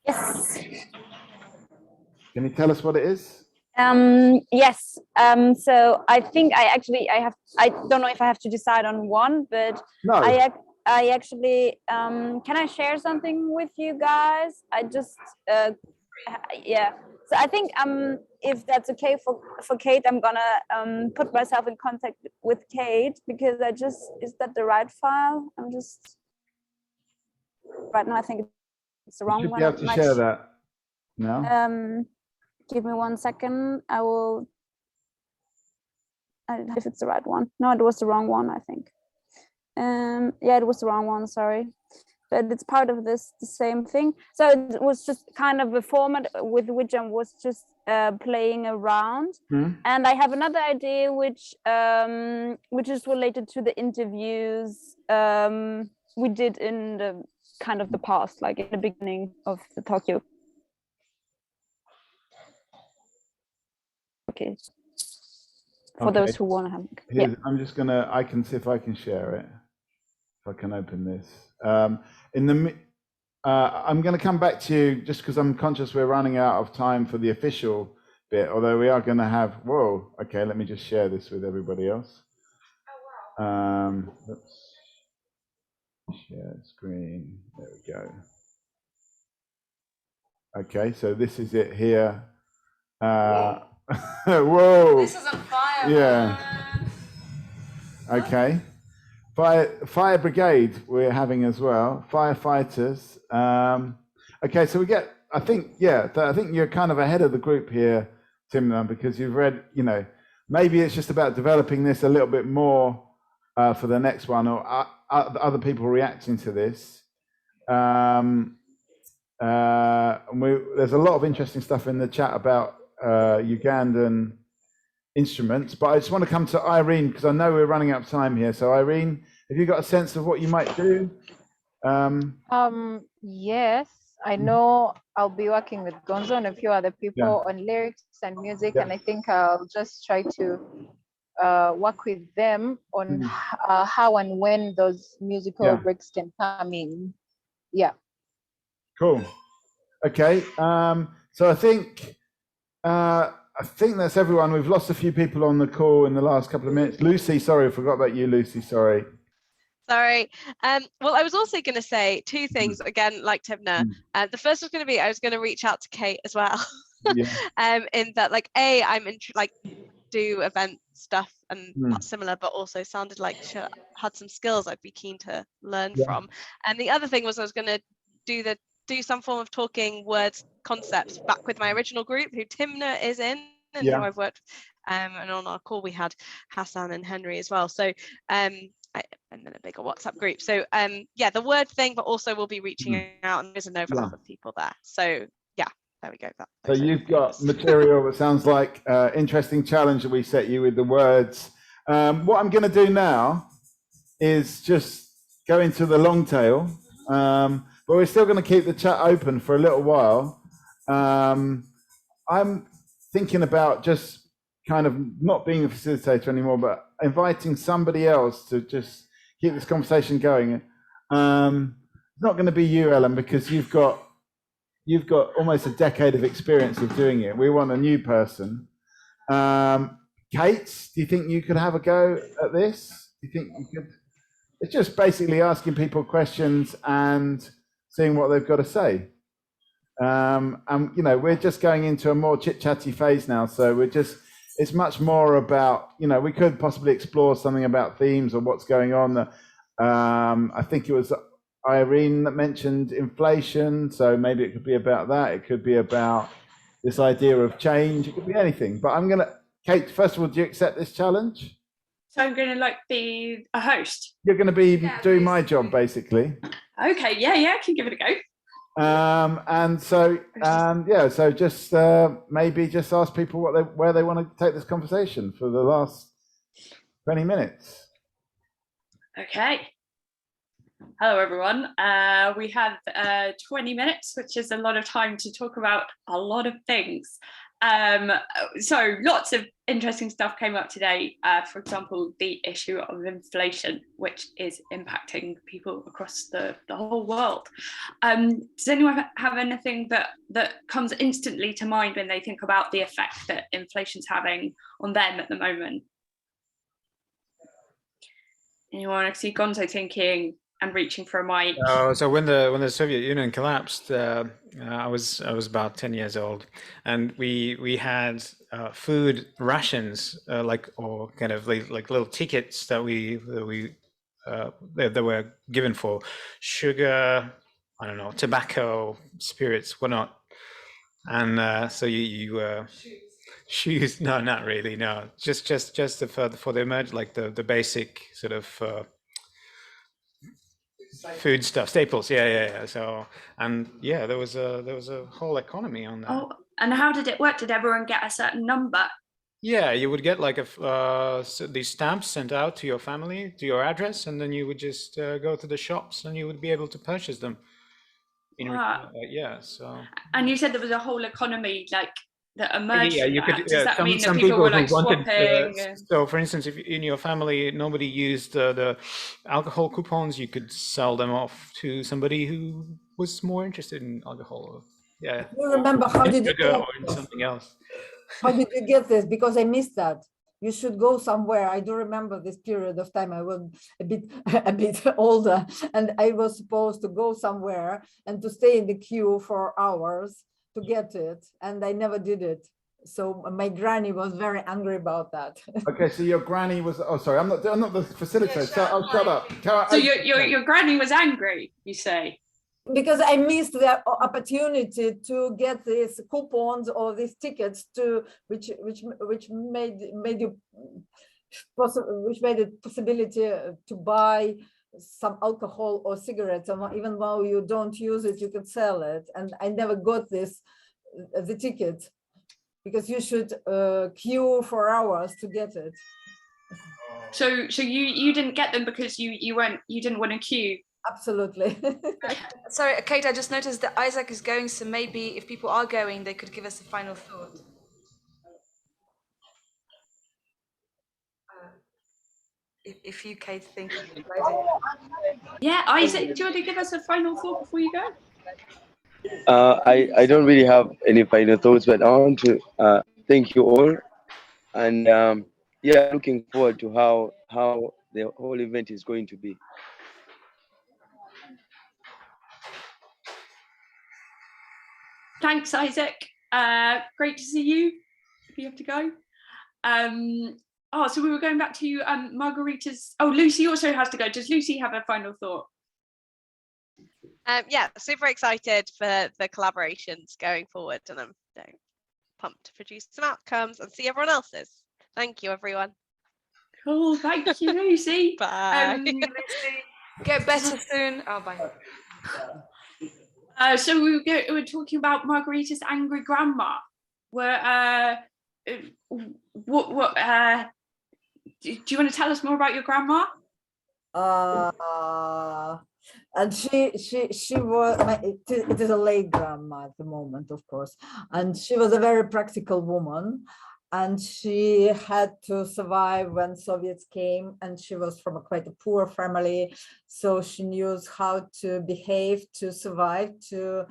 Yes. Can you tell us what it is? Yes. So I think I don't know if I have to decide on one, but no. I actually, can I share something with you guys? I just, yeah. So I think if that's okay for Kate, I'm gonna put myself in contact with Kate because is that the right file? Right now I think it's the wrong one. You should be able to share that now. Give me 1 second. I don't know if it's the right one. No, it was the wrong one, I think. Yeah, it was the wrong one, sorry. But it's part of the same thing. So it was just kind of a format with which I was just playing around. And I have another idea which is related to the interviews we did in the kind of the past, like in the beginning of the Talkaoke. Okay. For those who want to have. Yeah. I'm just I can see if I can share it. If I can open this. I'm going to come back to you just because I'm conscious we're running out of time for the official bit, although we are going to have, okay, let me just share this with everybody else. Let's share screen. There we go. Okay, so this is it here. Whoa. This is on fire. Yeah. Okay. Fire brigade we're having as well. Firefighters. Okay, so we get. I think you're kind of ahead of the group here, Timna, because you've read. Maybe it's just about developing this a little bit more for the next one, or other people reacting to this. There's a lot of interesting stuff in the chat about Ugandan instruments, but I just want to come to Irene because I know we're running out of time here. So Irene, have you got a sense of what you might do? Yes, I know I'll be working with Gonzo and a few other people on lyrics and music, and I think I'll just try to work with them on how and when those musical breaks can come in. Yeah. Cool. Okay. So I think that's everyone. We've lost a few people on the call in the last couple of minutes. Lucy, sorry, I forgot about you, Lucy. Sorry. Sorry. Well, I was also going to say two things again, like Timna. The first was going to be I was going to reach out to Kate as well. In that, like, I'm do event stuff and similar, but also sounded like she had some skills I'd be keen to learn from. And the other thing was I was going to do some form of talking words concepts back with my original group who Timna is in and who I've worked and on our call we had Hassan and Henry as well, so and then a bigger WhatsApp group. So the word thing, but also we'll be reaching out and there's an overlap of people there, so there we go. So you've got material that sounds like interesting challenge that we set you with the words. What I'm going to do now is just go into the long tail, but we're still going to keep the chat open for a little while. I'm thinking about just kind of not being a facilitator anymore, but inviting somebody else to just keep this conversation going. It's not going to be you, Ellen, because you've got you've got almost a decade of experience of doing it. We want a new person. Kate, do you think you could have a go at this? Do you think you could? It's just basically asking people questions and seeing what they've got to say. And you know, we're just going into a more chit-chatty phase now, so it's much more about, you know, we could possibly explore something about themes or what's going on. I think it was Irene that mentioned inflation, so maybe it could be about that. It could be about this idea of change. It could be anything. But Kate, first of all, do you accept this challenge? So I'm going to be a host. You're going to be doing my job, basically. Okay, yeah, I can give it a go. And so, so just maybe just ask people where they want to take this conversation for the last 20 minutes. Okay. Hello, everyone. We have 20 minutes, which is a lot of time to talk about a lot of things. So lots of interesting stuff came up today. For example, the issue of inflation, which is impacting people across the whole world. Does anyone have anything that comes instantly to mind when they think about the effect that inflation's having on them at the moment? Anyone? I see Gonzo thinking and reaching for a mic. So when the Soviet Union collapsed, I was about 10 years old, and we had food rations, or kind of like little tickets that were given for sugar, I don't know, tobacco, spirits, whatnot, and so you shoes? No, not really. No, just for the emerge, like the basic sort of. Food stuff, staples, yeah. So, and yeah, there was a whole economy on that. Oh, and how did it work? Did everyone get a certain number? Yeah, you would get like these stamps sent out to your family, to your address, and then you would just go to the shops and you would be able to purchase them. So. And you said there was a whole economy that emerged. Yeah, you could. Does that some, mean some that people were who wanted. swapping? So, for instance, if in your family nobody used the alcohol coupons, you could sell them off to somebody who was more interested in alcohol. Yeah. You remember how did you get or in something else? How did you get this? Because I missed that. You should go somewhere. I do remember this period of time. I was a bit older, and I was supposed to go somewhere and to stay in the queue for hours to get it, and I never did it. So my granny was very angry about that. Okay, so your granny was. Oh, sorry, I'm not the facilitator. So shut up. So your granny was angry, you say? Because I missed the opportunity to get these coupons or these tickets to which made it possibility to buy some alcohol or cigarettes, and even though you don't use it, you can sell it. And I never got the ticket, because you should queue for hours to get it. So you didn't get them because you didn't want to queue. Absolutely. Sorry, Kate, I just noticed that Isaac is going, so maybe if people are going, they could give us a final thought. If you, Kate, think. Yeah, Isaac, do you want to give us a final thought before you go? I don't really have any final thoughts, but I want to thank you all, and looking forward to how the whole event is going to be. Thanks, Isaac. Great to see you. If you have to go. So we were going back to Margarita's. Oh, Lucy also has to go. Does Lucy have a final thought? Yeah, super excited for the collaborations going forward, and I'm pumped to produce some outcomes and see everyone else's. Thank you, everyone. Cool. Thank you, Lucy. Bye. Lucy, get better soon. Oh, bye. So we were talking about Margarita's angry grandma. Do you want to tell us more about your grandma? And she was, it is a late grandma at the moment, of course, and she was a very practical woman, and she had to survive when Soviets came, and she was from quite a poor family, so she knew how to behave to survive, to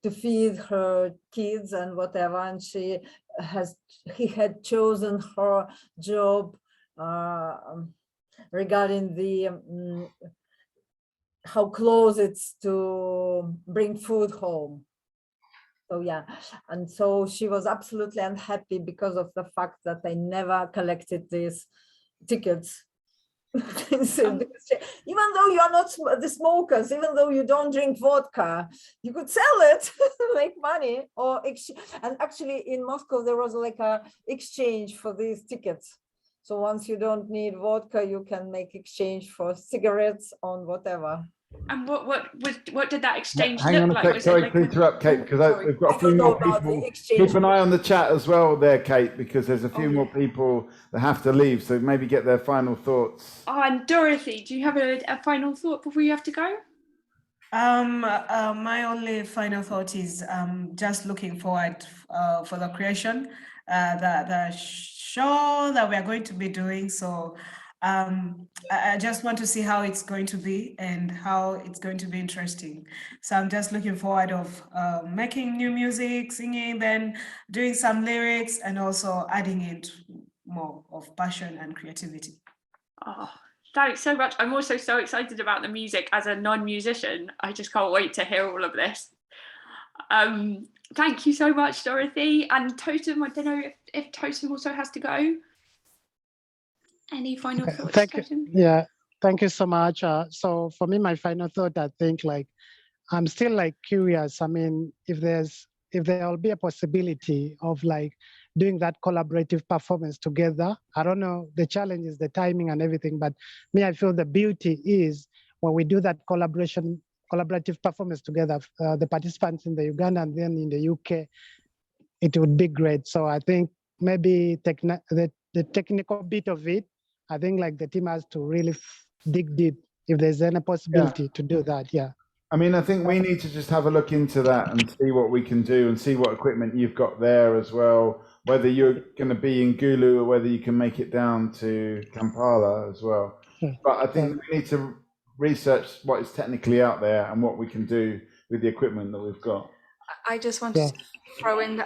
to feed her kids and whatever, and he had chosen her job regarding the how close it's to bring food home. So yeah, and so she was absolutely unhappy because of the fact that I never collected these tickets. So, even though you are not the smokers, even though you don't drink vodka, you could sell it, make money, or and actually in Moscow there was like a exchange for these tickets. So once you don't need vodka, you can make exchange for cigarettes on whatever. And what did that exchange Hang look on a like? sec, Was sorry it to like interrupt, Kate, because we've got a few more people. Keep an eye on the chat as well there, Kate, because there's a few more people that have to leave, so maybe get their final thoughts. Oh, and Dorothy, do you have a final thought before you have to go? My only final thought is just looking forward for the creation, the show that we are going to be doing. So I just want to see how it's going to be and how it's going to be interesting. So I'm just looking forward of making new music, singing, then doing some lyrics, and also adding in more of passion and creativity. Oh, thanks so much. I'm also so excited about the music as a non-musician. I just can't wait to hear all of this. Thank you so much, Dorothy. And Totem, I don't know if Totem also has to go. Any final thoughts, Thank Totem? you. Yeah, thank you so much. So for me, my final thought, I think like I'm still like curious. I mean, if there'll be a possibility of like doing that collaborative performance together. I don't know, the challenge is the timing and everything, but me, I feel the beauty is when we do that collaborative performance together, the participants in the Uganda and then in the UK, it would be great. So I think maybe the technical bit of it, I think like the team has to really dig deep if there's any possibility to do that. Yeah. I mean, I think we need to just have a look into that and see what we can do and see what equipment you've got there as well, whether you're going to be in Gulu or whether you can make it down to Kampala as well. But I think we need to research what is technically out there and what we can do with the equipment that we've got. I just want to throw in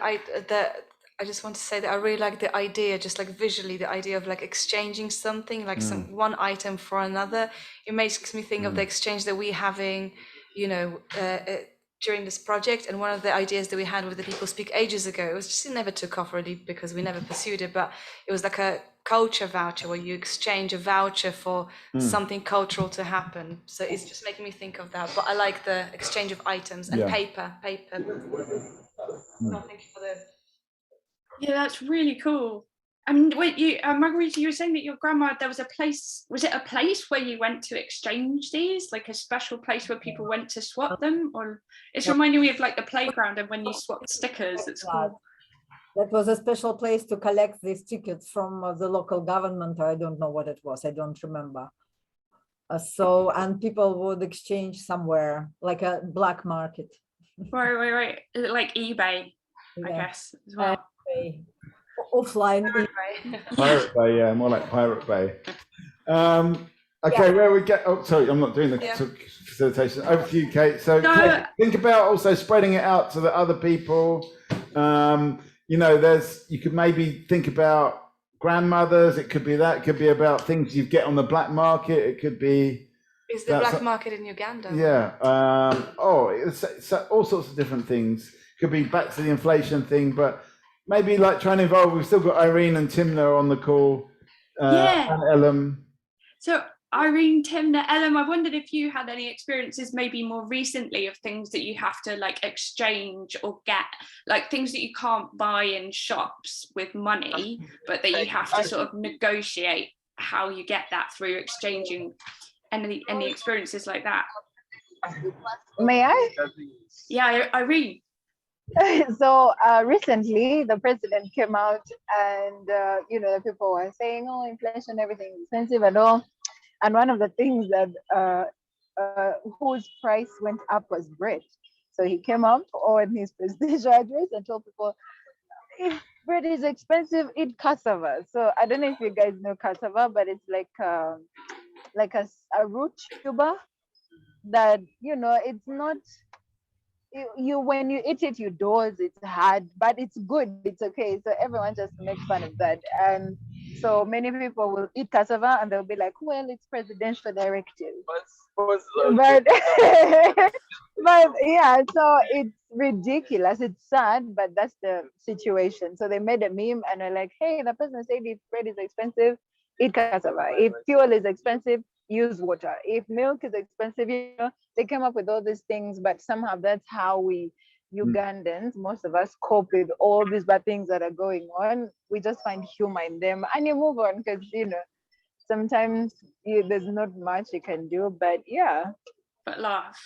I just want to say that I really like the idea, just like visually, the idea of like exchanging something, like one item for another. It makes me think of the exchange that we're having, you know, during this project. And one of the ideas that we had with the People Speak ages ago, it was just, it never took off really because we never pursued it, but it was like a culture voucher where you exchange a voucher for something cultural to happen. So it's just making me think of that. But I like the exchange of items and paper. No, thank you for the. Yeah, that's really cool. And wait, Margarita, you were saying that your grandma, there was a place, was it a place where you went to exchange these, like a special place where people went to swap them? Or it's reminding me of like the playground and when you swapped stickers at school. That was a special place to collect these tickets from the local government. I don't know what it was. I don't remember. And people would exchange somewhere, like a black market. Right. Is it like eBay, I guess, as well? Offline. Pirate Bay, yeah, more like Pirate Bay. Okay, where we get? Oh, sorry, I'm not doing the facilitation. Over to you, Kate. So, Kate, think about also spreading it out to the other people. You know, you could maybe think about grandmothers. It could be that. It could be about things you get on the black market. It could be. Is the black market in Uganda? Yeah. It's all sorts of different things. Could be back to the inflation thing, but maybe like trying to involve. We've still got Irene and Timna on the call. And Ellen. So Irene, Timna, Ellen, I wondered if you had any experiences maybe more recently of things that you have to like exchange or get, like things that you can't buy in shops with money, but that you have to sort of negotiate how you get that through exchanging. Any experiences like that? May I? Yeah, Irene. So recently the president came out and you know, the people were saying, oh, inflation, everything is expensive and all, and one of the things that whose price went up was bread. So he came out on his presidential address and told people, if bread is expensive, eat cassava. So I don't know if you guys know cassava, but it's like a root tuber that, you know, it's you when you eat it, you doze, it's hard, but it's good, it's okay. So everyone just makes fun of that. And so many people will eat cassava and they'll be like, well, it's presidential directive. But but yeah, so it's ridiculous. It's sad, but that's the situation. So they made a meme and they're like, hey, the president said if bread is expensive, eat cassava. If fuel is expensive, use water. If milk is expensive, they came up with all these things, but somehow that's how we Ugandans, most of us, cope with all these bad things that are going on. We just find humor in them and you move on because sometimes there's not much you can do, but yeah. But laugh.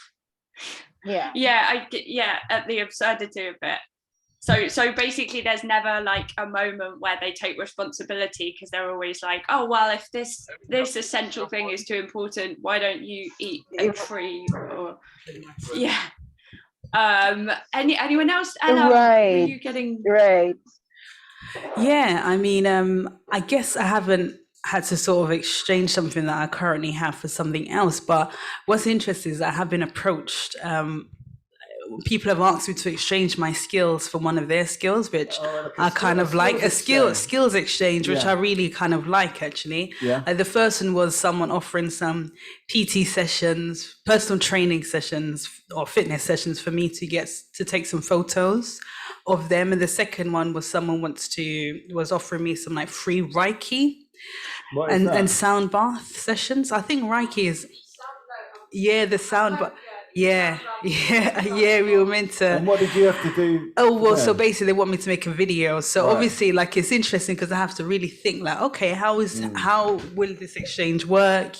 Yeah. Yeah, at the absurdity of it. So basically there's never like a moment where they take responsibility because they're always like, oh well, if this essential thing is too important, why don't you eat egg free? Or yeah. Anyone else? Ella, right. Were you getting right? Yeah, I mean, I guess I haven't had to sort of exchange something that I currently have for something else. But what's interesting is I have been approached. People have asked me to exchange my skills for one of their skills, which I kind of like a skills exchange, which I really kind of like actually. Yeah. The first one was someone offering some PT sessions, personal training sessions or fitness sessions for me to take some photos of them. And the second one was someone was offering me some like free Reiki and sound bath sessions. I think Reiki is the sound bath. Yeah, we were meant to. And what did you have to do? Oh, well, so basically they want me to make a video. So obviously, like, it's interesting because I have to really think like, okay, how will this exchange work,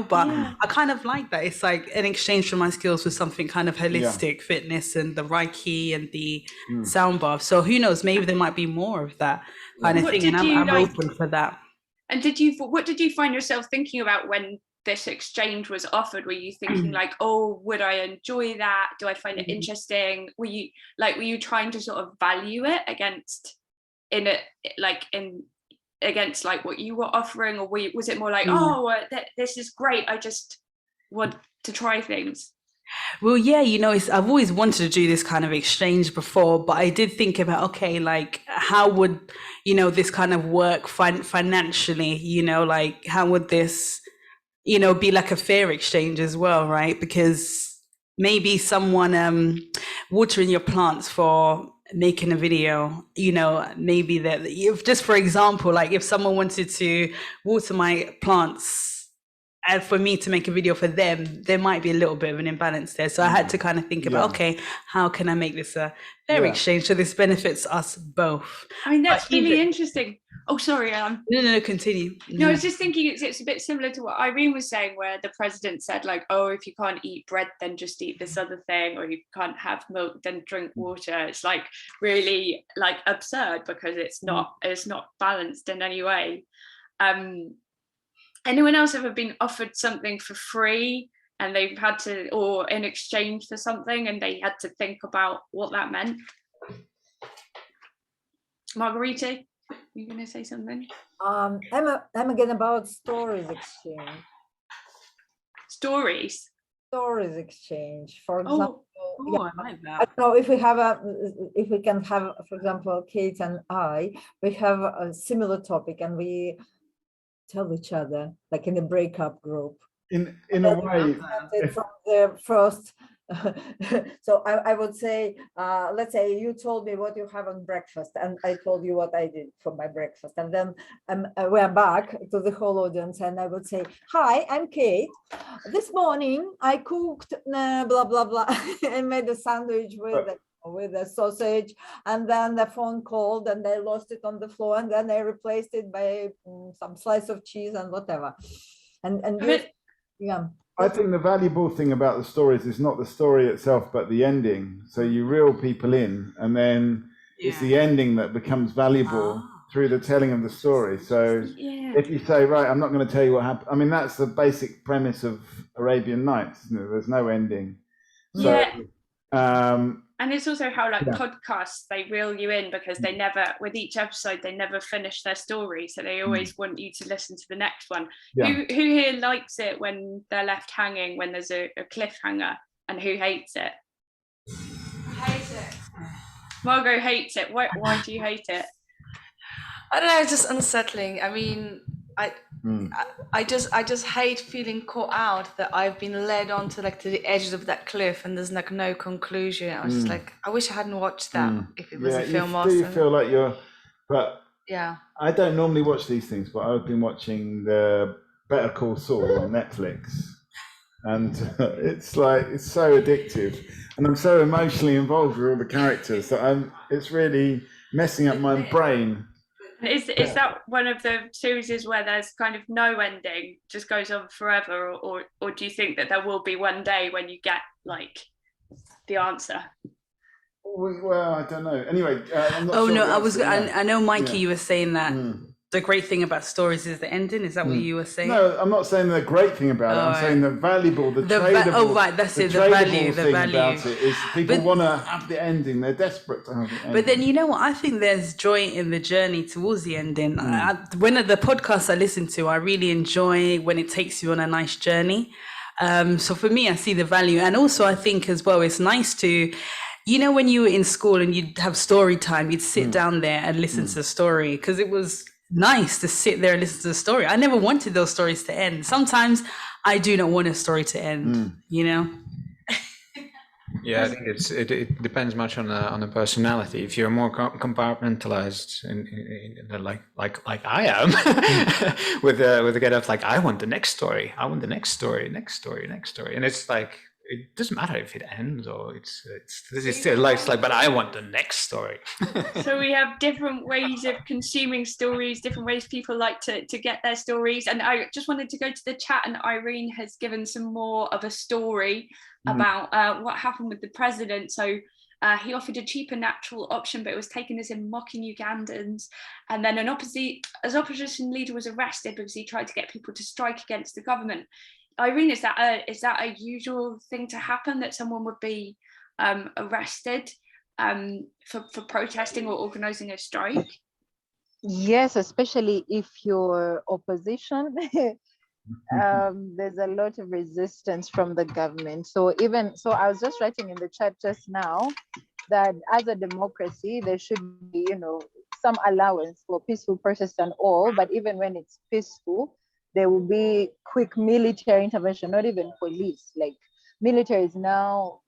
But I kind of like that. It's like an exchange for my skills with something kind of holistic, fitness and the Reiki and the sound bath. So who knows, maybe there might be more of that kind of thing. And I'm open for that. And what did you find yourself thinking about when this exchange was offered? Were you thinking like, oh, would I enjoy that? Do I find it interesting? Were you trying to sort of value it against what you were offering, or was it more like, this is great, I just want to try things? Well, yeah, I've always wanted to do this kind of exchange before, but I did think about, okay, like how would, this kind of work financially, like how would this, be like a fair exchange as well, right? Because maybe someone watering your plants for making a video, maybe that if just for example, like if someone wanted to water my plants and for me to make a video for them, there might be a little bit of an imbalance there. So I had to kind of think about, okay, how can I make this a fair exchange so this benefits us both? I mean, that's really interesting. Oh, sorry. No, continue. No, I was just thinking it's a bit similar to what Irene was saying, where the president said like, oh, if you can't eat bread, then just eat this other thing, or you can't have milk, then drink water. It's like really like absurd because it's not balanced in any way. Anyone else ever been offered something for free and they've had to, or in exchange for something, and they had to think about what that meant? Margarita, you going to say something? I'm again about stories exchange. Stories exchange, for example. I like that. I don't know if we can have, for example, Kate and we have a similar topic and we tell each other, like in a breakup group. In a way, from the first. So I would say, let's say you told me what you have on breakfast, and I told you what I did for my breakfast, and then we're back to the whole audience, and I would say, "Hi, I'm Kate. This morning I cooked blah blah blah and made a sandwich with a sausage, and then the phone called and they lost it on the floor, and then they replaced it by some slice of cheese and whatever." I think the valuable thing about the stories is not the story itself, but the ending. So you reel people in, and then it's the ending that becomes valuable through the telling of the story. So if you say, right, I'm not going to tell you what happened. I mean, that's the basic premise of Arabian Nights. There's no ending. So, and it's also how podcasts, they reel you in because they never, with each episode, they never finish their story. So they always want you to listen to the next one. Who here likes it when they're left hanging, when there's a cliffhanger, and who hates it? Margot hates it. Why do you hate it? I don't know, it's just unsettling. I mean, I just hate feeling caught out, that I've been led onto like to the edges of that cliff and there's like no conclusion. I was just like, I wish I hadn't watched that if it was a film. Do you feel like but yeah. I don't normally watch these things, but I've been watching the Better Call Saul on Netflix, and it's so addictive, and I'm so emotionally involved with all the characters that it's really messing up my brain. Is that one of the series where there's kind of no ending, just goes on forever, or do you think that there will be one day when you get like the answer? Well, I don't know. Anyway, I'm not oh sure no, I know, Mikey, you were saying that the great thing about stories is the ending. Is that what you were saying? No, I'm not saying the great thing about it. I'm saying the valuable, the tradable. That's it. The value value about it is people want to have the ending. They're desperate to have the ending. But then you know what? I think there's joy in the journey towards the ending. When the podcasts I listen to, I really enjoy when it takes you on a nice journey. So for me, I see the value, and also I think as well, it's nice to. You know, when you were in school and you'd have story time, you'd sit down there and listen to the story, because it was nice to sit there and listen to the story. I never wanted those stories to end. Sometimes I do not want a story to end, you know? Yeah, I think it depends much on the personality. If you're more compartmentalized, like I am, with a get up like I want the next story, next story, and it's like it doesn't matter if it ends or it's still like, but I want the next story. So we have different ways of consuming stories, different ways people like to get their stories. And I just wanted to go to the chat, and Irene has given some more of a story about what happened with the president. So he offered a cheaper natural option, but it was taken as him mocking Ugandans. And then an opposition leader was arrested because he tried to get people to strike against the government. Irene, is that a usual thing to happen, that someone would be arrested for protesting or organizing a strike? Yes, especially if you're opposition. There's a lot of resistance from the government. So I was just writing in the chat just now that as a democracy, there should be, some allowance for peaceful protest and all, but even when it's peaceful, there will be quick military intervention, not even police. Like military is now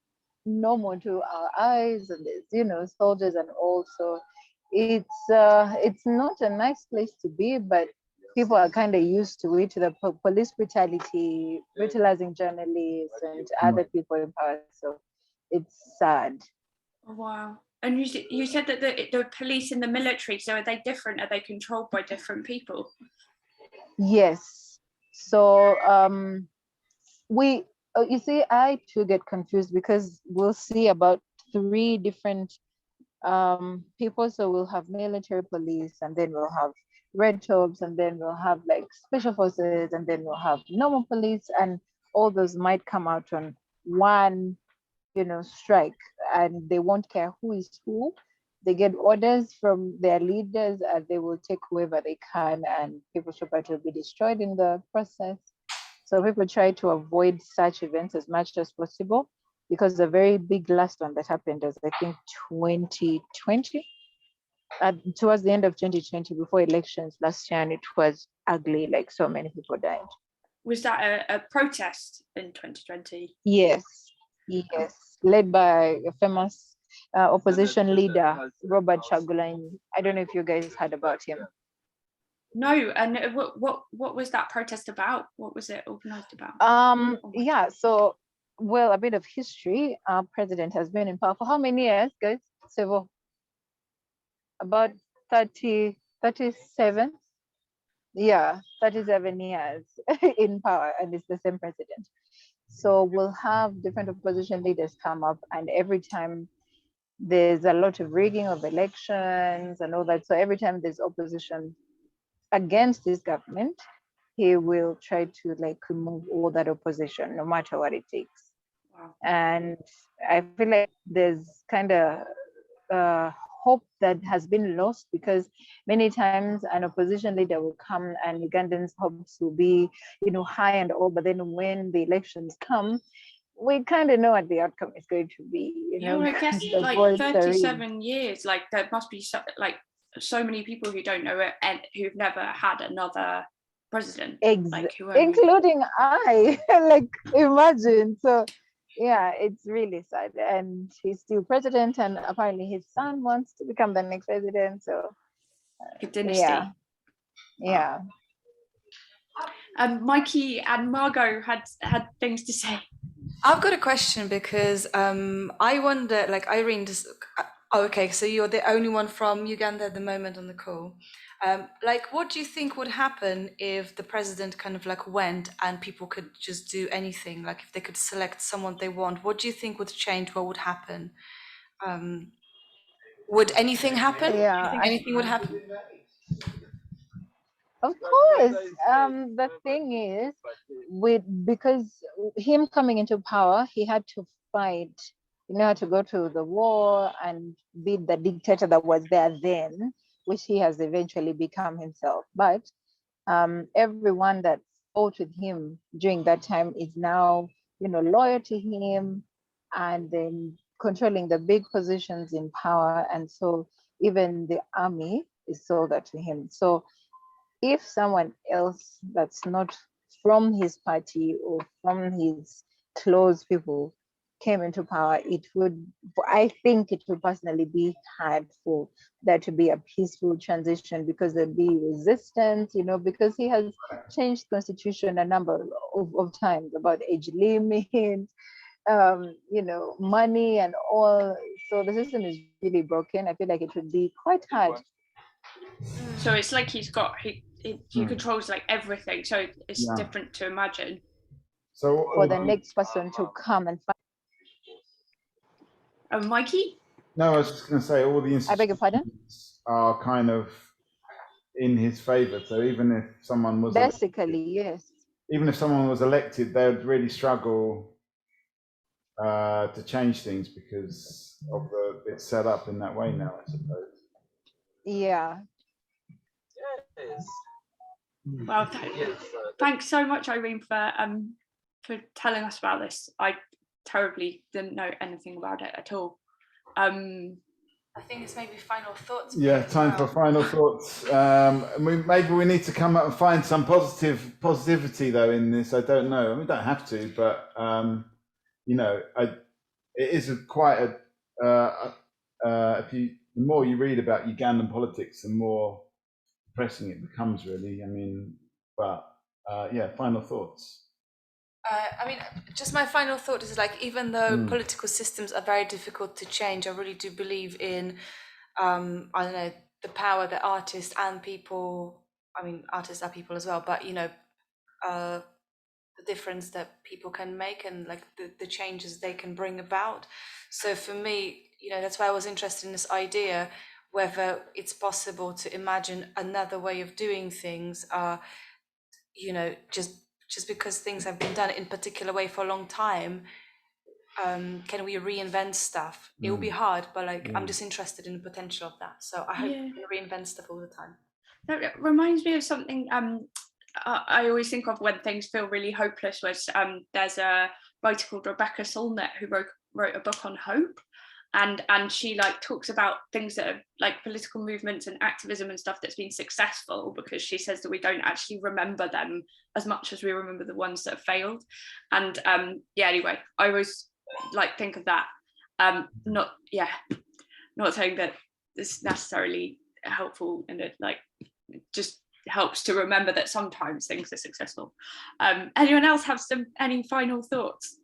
normal to our eyes, and there's, soldiers and all. So it's not a nice place to be, but people are kind of used to it, to the police brutality, brutalizing journalists and other people in power. So it's sad. Oh, wow. And you said that the police and the military, so are they different? Are they controlled by different people? Yes. So you see, I too get confused because we'll see about 3 different people. So we'll have military police, and then we'll have red tops, and then we'll have like special forces, and then we'll have normal police, and all those might come out on one, strike, and they won't care who is who. They get orders from their leaders, and they will take whoever they can, and people's property will be destroyed in the process. So people try to avoid such events as much as possible, because the very big last one that happened was, I think, 2020. Towards the end of 2020, before elections last year, and it was ugly, like so many people died. Was that a protest in 2020? Yes, led by a famous opposition leader, Robert Chagulanyi. I don't know if you guys heard about him. No, and what was that protest about? What was it organized about? Yeah, so, well, a bit of history. Our president has been in power for how many years, guys? Several. About 37. Yeah, 37 years in power, and it's the same president. So we'll have different opposition leaders come up, and every time there's a lot of rigging of elections and all that. So every time there's opposition against this government, he will try to remove all that opposition, no matter what it takes. Wow. And I feel like there's kind of hope that has been lost, because many times an opposition leader will come and Ugandans' hopes will be, high and all, but then when the elections come, we kind of know what the outcome is going to be, you Yeah, know, well, I guess because the like votes are in. 37 years, like there must be so many people who don't know it and who've never had another president, like who only... including I. Like, imagine. So yeah, it's really sad. And he's still president, and apparently his son wants to become the next president. So dynasty. Yeah. Mikey and Margot had things to say. I've got a question because I wonder, like Irene, okay, so you're the only one from Uganda at the moment on the call. Like, what do you think would happen if the president kind of like went and people could just do anything? Like, if they could select someone they want, what do you think would change? What would happen? Would anything happen? Do you think anything would happen? Of course. The thing is, because him coming into power, he had to fight, had to go to the war and beat the dictator that was there then, which he has eventually become himself. But everyone that fought with him during that time is now, loyal to him and then controlling the big positions in power. And so even the army is sold out to him. So if someone else that's not from his party or from his close people came into power, I think it would personally be hard for there to be a peaceful transition, because there'd be resistance, because he has changed constitution a number of times about age limit, money and all. So the system is really broken. I feel like it would be quite hard. So it's like he controls like everything. So it's different to imagine. So for the next person to come and find. Mikey? No, I was just going to say all the I beg your pardon? are kind of in his favor. So even if someone was yes. Even if someone was elected, they would really struggle to change things because of it's set up in that way now, I suppose. Yeah. Well, thanks so much, Irene, for telling us about this. I terribly didn't know anything about it at all. I think it's maybe final thoughts. Yeah, time for final thoughts. Maybe we need to come up and find some positivity though in this. I don't know. I mean, we don't have to, but it is quite a. The more you read about Ugandan politics, the more depressing it becomes, really. I mean, but final thoughts. I mean, just my final thought is like, even though political systems are very difficult to change, I really do believe in, I don't know, the power that artists and people, I mean, artists are people as well, but, the difference that people can make and like the changes they can bring about. So for me, that's why I was interested in this idea, whether it's possible to imagine another way of doing things, just because things have been done in a particular way for a long time, can we reinvent stuff? It will be hard, but I'm just interested in the potential of that. So I hope we can reinvent stuff all the time. That reminds me of something I always think of when things feel really hopeless. Was there's a writer called Rebecca Solnit who wrote a book on hope. And she like talks about things that are like political movements and activism and stuff that's been successful, because she says that we don't actually remember them as much as we remember the ones that have failed. And anyway, I always like think of that. Not saying that it's necessarily helpful, and it like just helps to remember that sometimes things are successful. Anyone else have any final thoughts?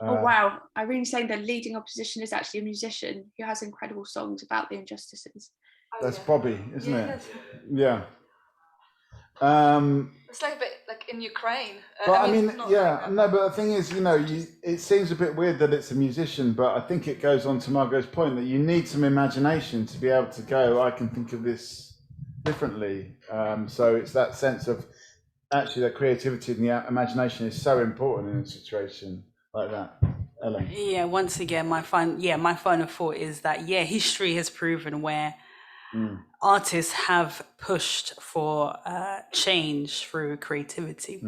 Oh wow, Irene's saying the leading opposition is actually a musician who has incredible songs about the injustices. That's Bobby, isn't it? Yeah. It's like a bit like in Ukraine. But but the thing is, it seems a bit weird that it's a musician, but I think it goes on to Margot's point that you need some imagination to be able to go, I can think of this differently. So it's that sense of actually that creativity and the imagination is so important in a situation like that. Ellen. Yeah, once again, my final thought is that history has proven where artists have pushed for change through creativity.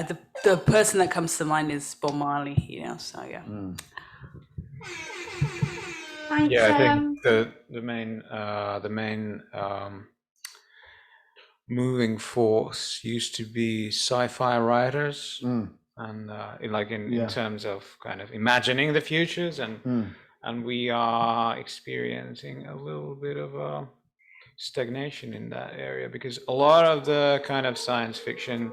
the person that comes to mind is Bob Marley, you know. So yeah. Thanks, Yeah, I think the main moving force used to be sci-fi writers, and like in terms of kind of imagining the futures, and we are experiencing a little bit of a stagnation in that area, because a lot of the kind of science fiction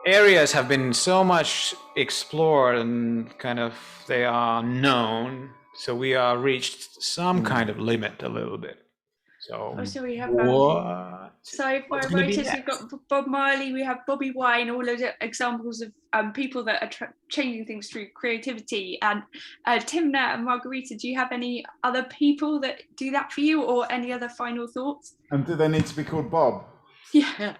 areas have been so much explored and kind of they are known, so we are reached some kind of limit a little bit. So also we have sci-fi what's gonna be writers. We've got Bob Marley, we have Bobby Wine, all those examples of people that are changing things through creativity. And Timna and Margarita, do you have any other people that do that for you, or any other final thoughts? And do they need to be called Bob? Yeah.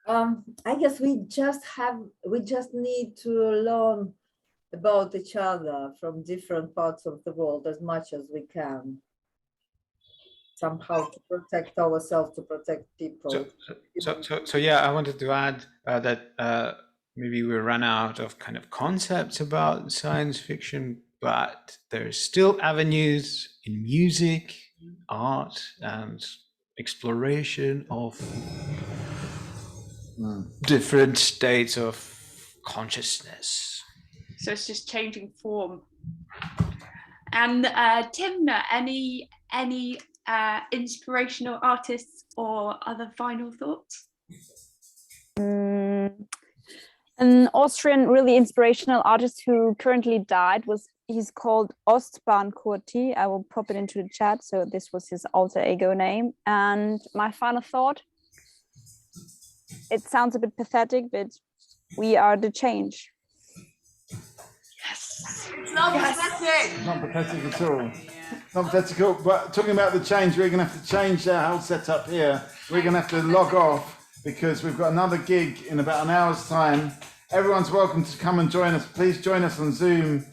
I guess we just need to learn about each other from different parts of the world as much as we can. Somehow to protect ourselves, to protect people. So yeah, I wanted to add that maybe we ran out of kind of concepts about science fiction, but there's still avenues in music, art, and exploration of different states of consciousness. So it's just changing form. And Timna, any inspirational artists or other final thoughts? An Austrian really inspirational artist who currently died he's called Ostbahn Kurti. I will pop it into the chat. So this was his alter ego name. And my final thought, it sounds a bit pathetic, but we are the change. Yes. It's not pathetic. Not pathetic at all. Not pathetic at all. But talking about the change, we're going to have to change our whole setup here. We're going to have to log off because we've got another gig in about an hour's time. Everyone's welcome to come and join us. Please join us on Zoom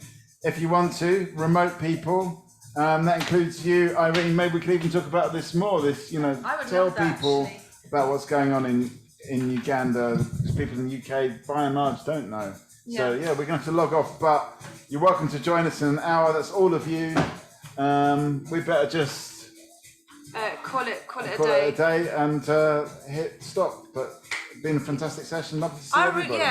if you want to. Remote people. That includes you, Irene. Maybe we could even talk about this more. Tell people about what's going on in Uganda, because people in the UK by and large don't know. Yeah. So yeah, we're going to have to log off, but you're welcome to join us in an hour. That's all of you. We better just call it a day and hit stop. But it's been a fantastic session. Love to see everybody.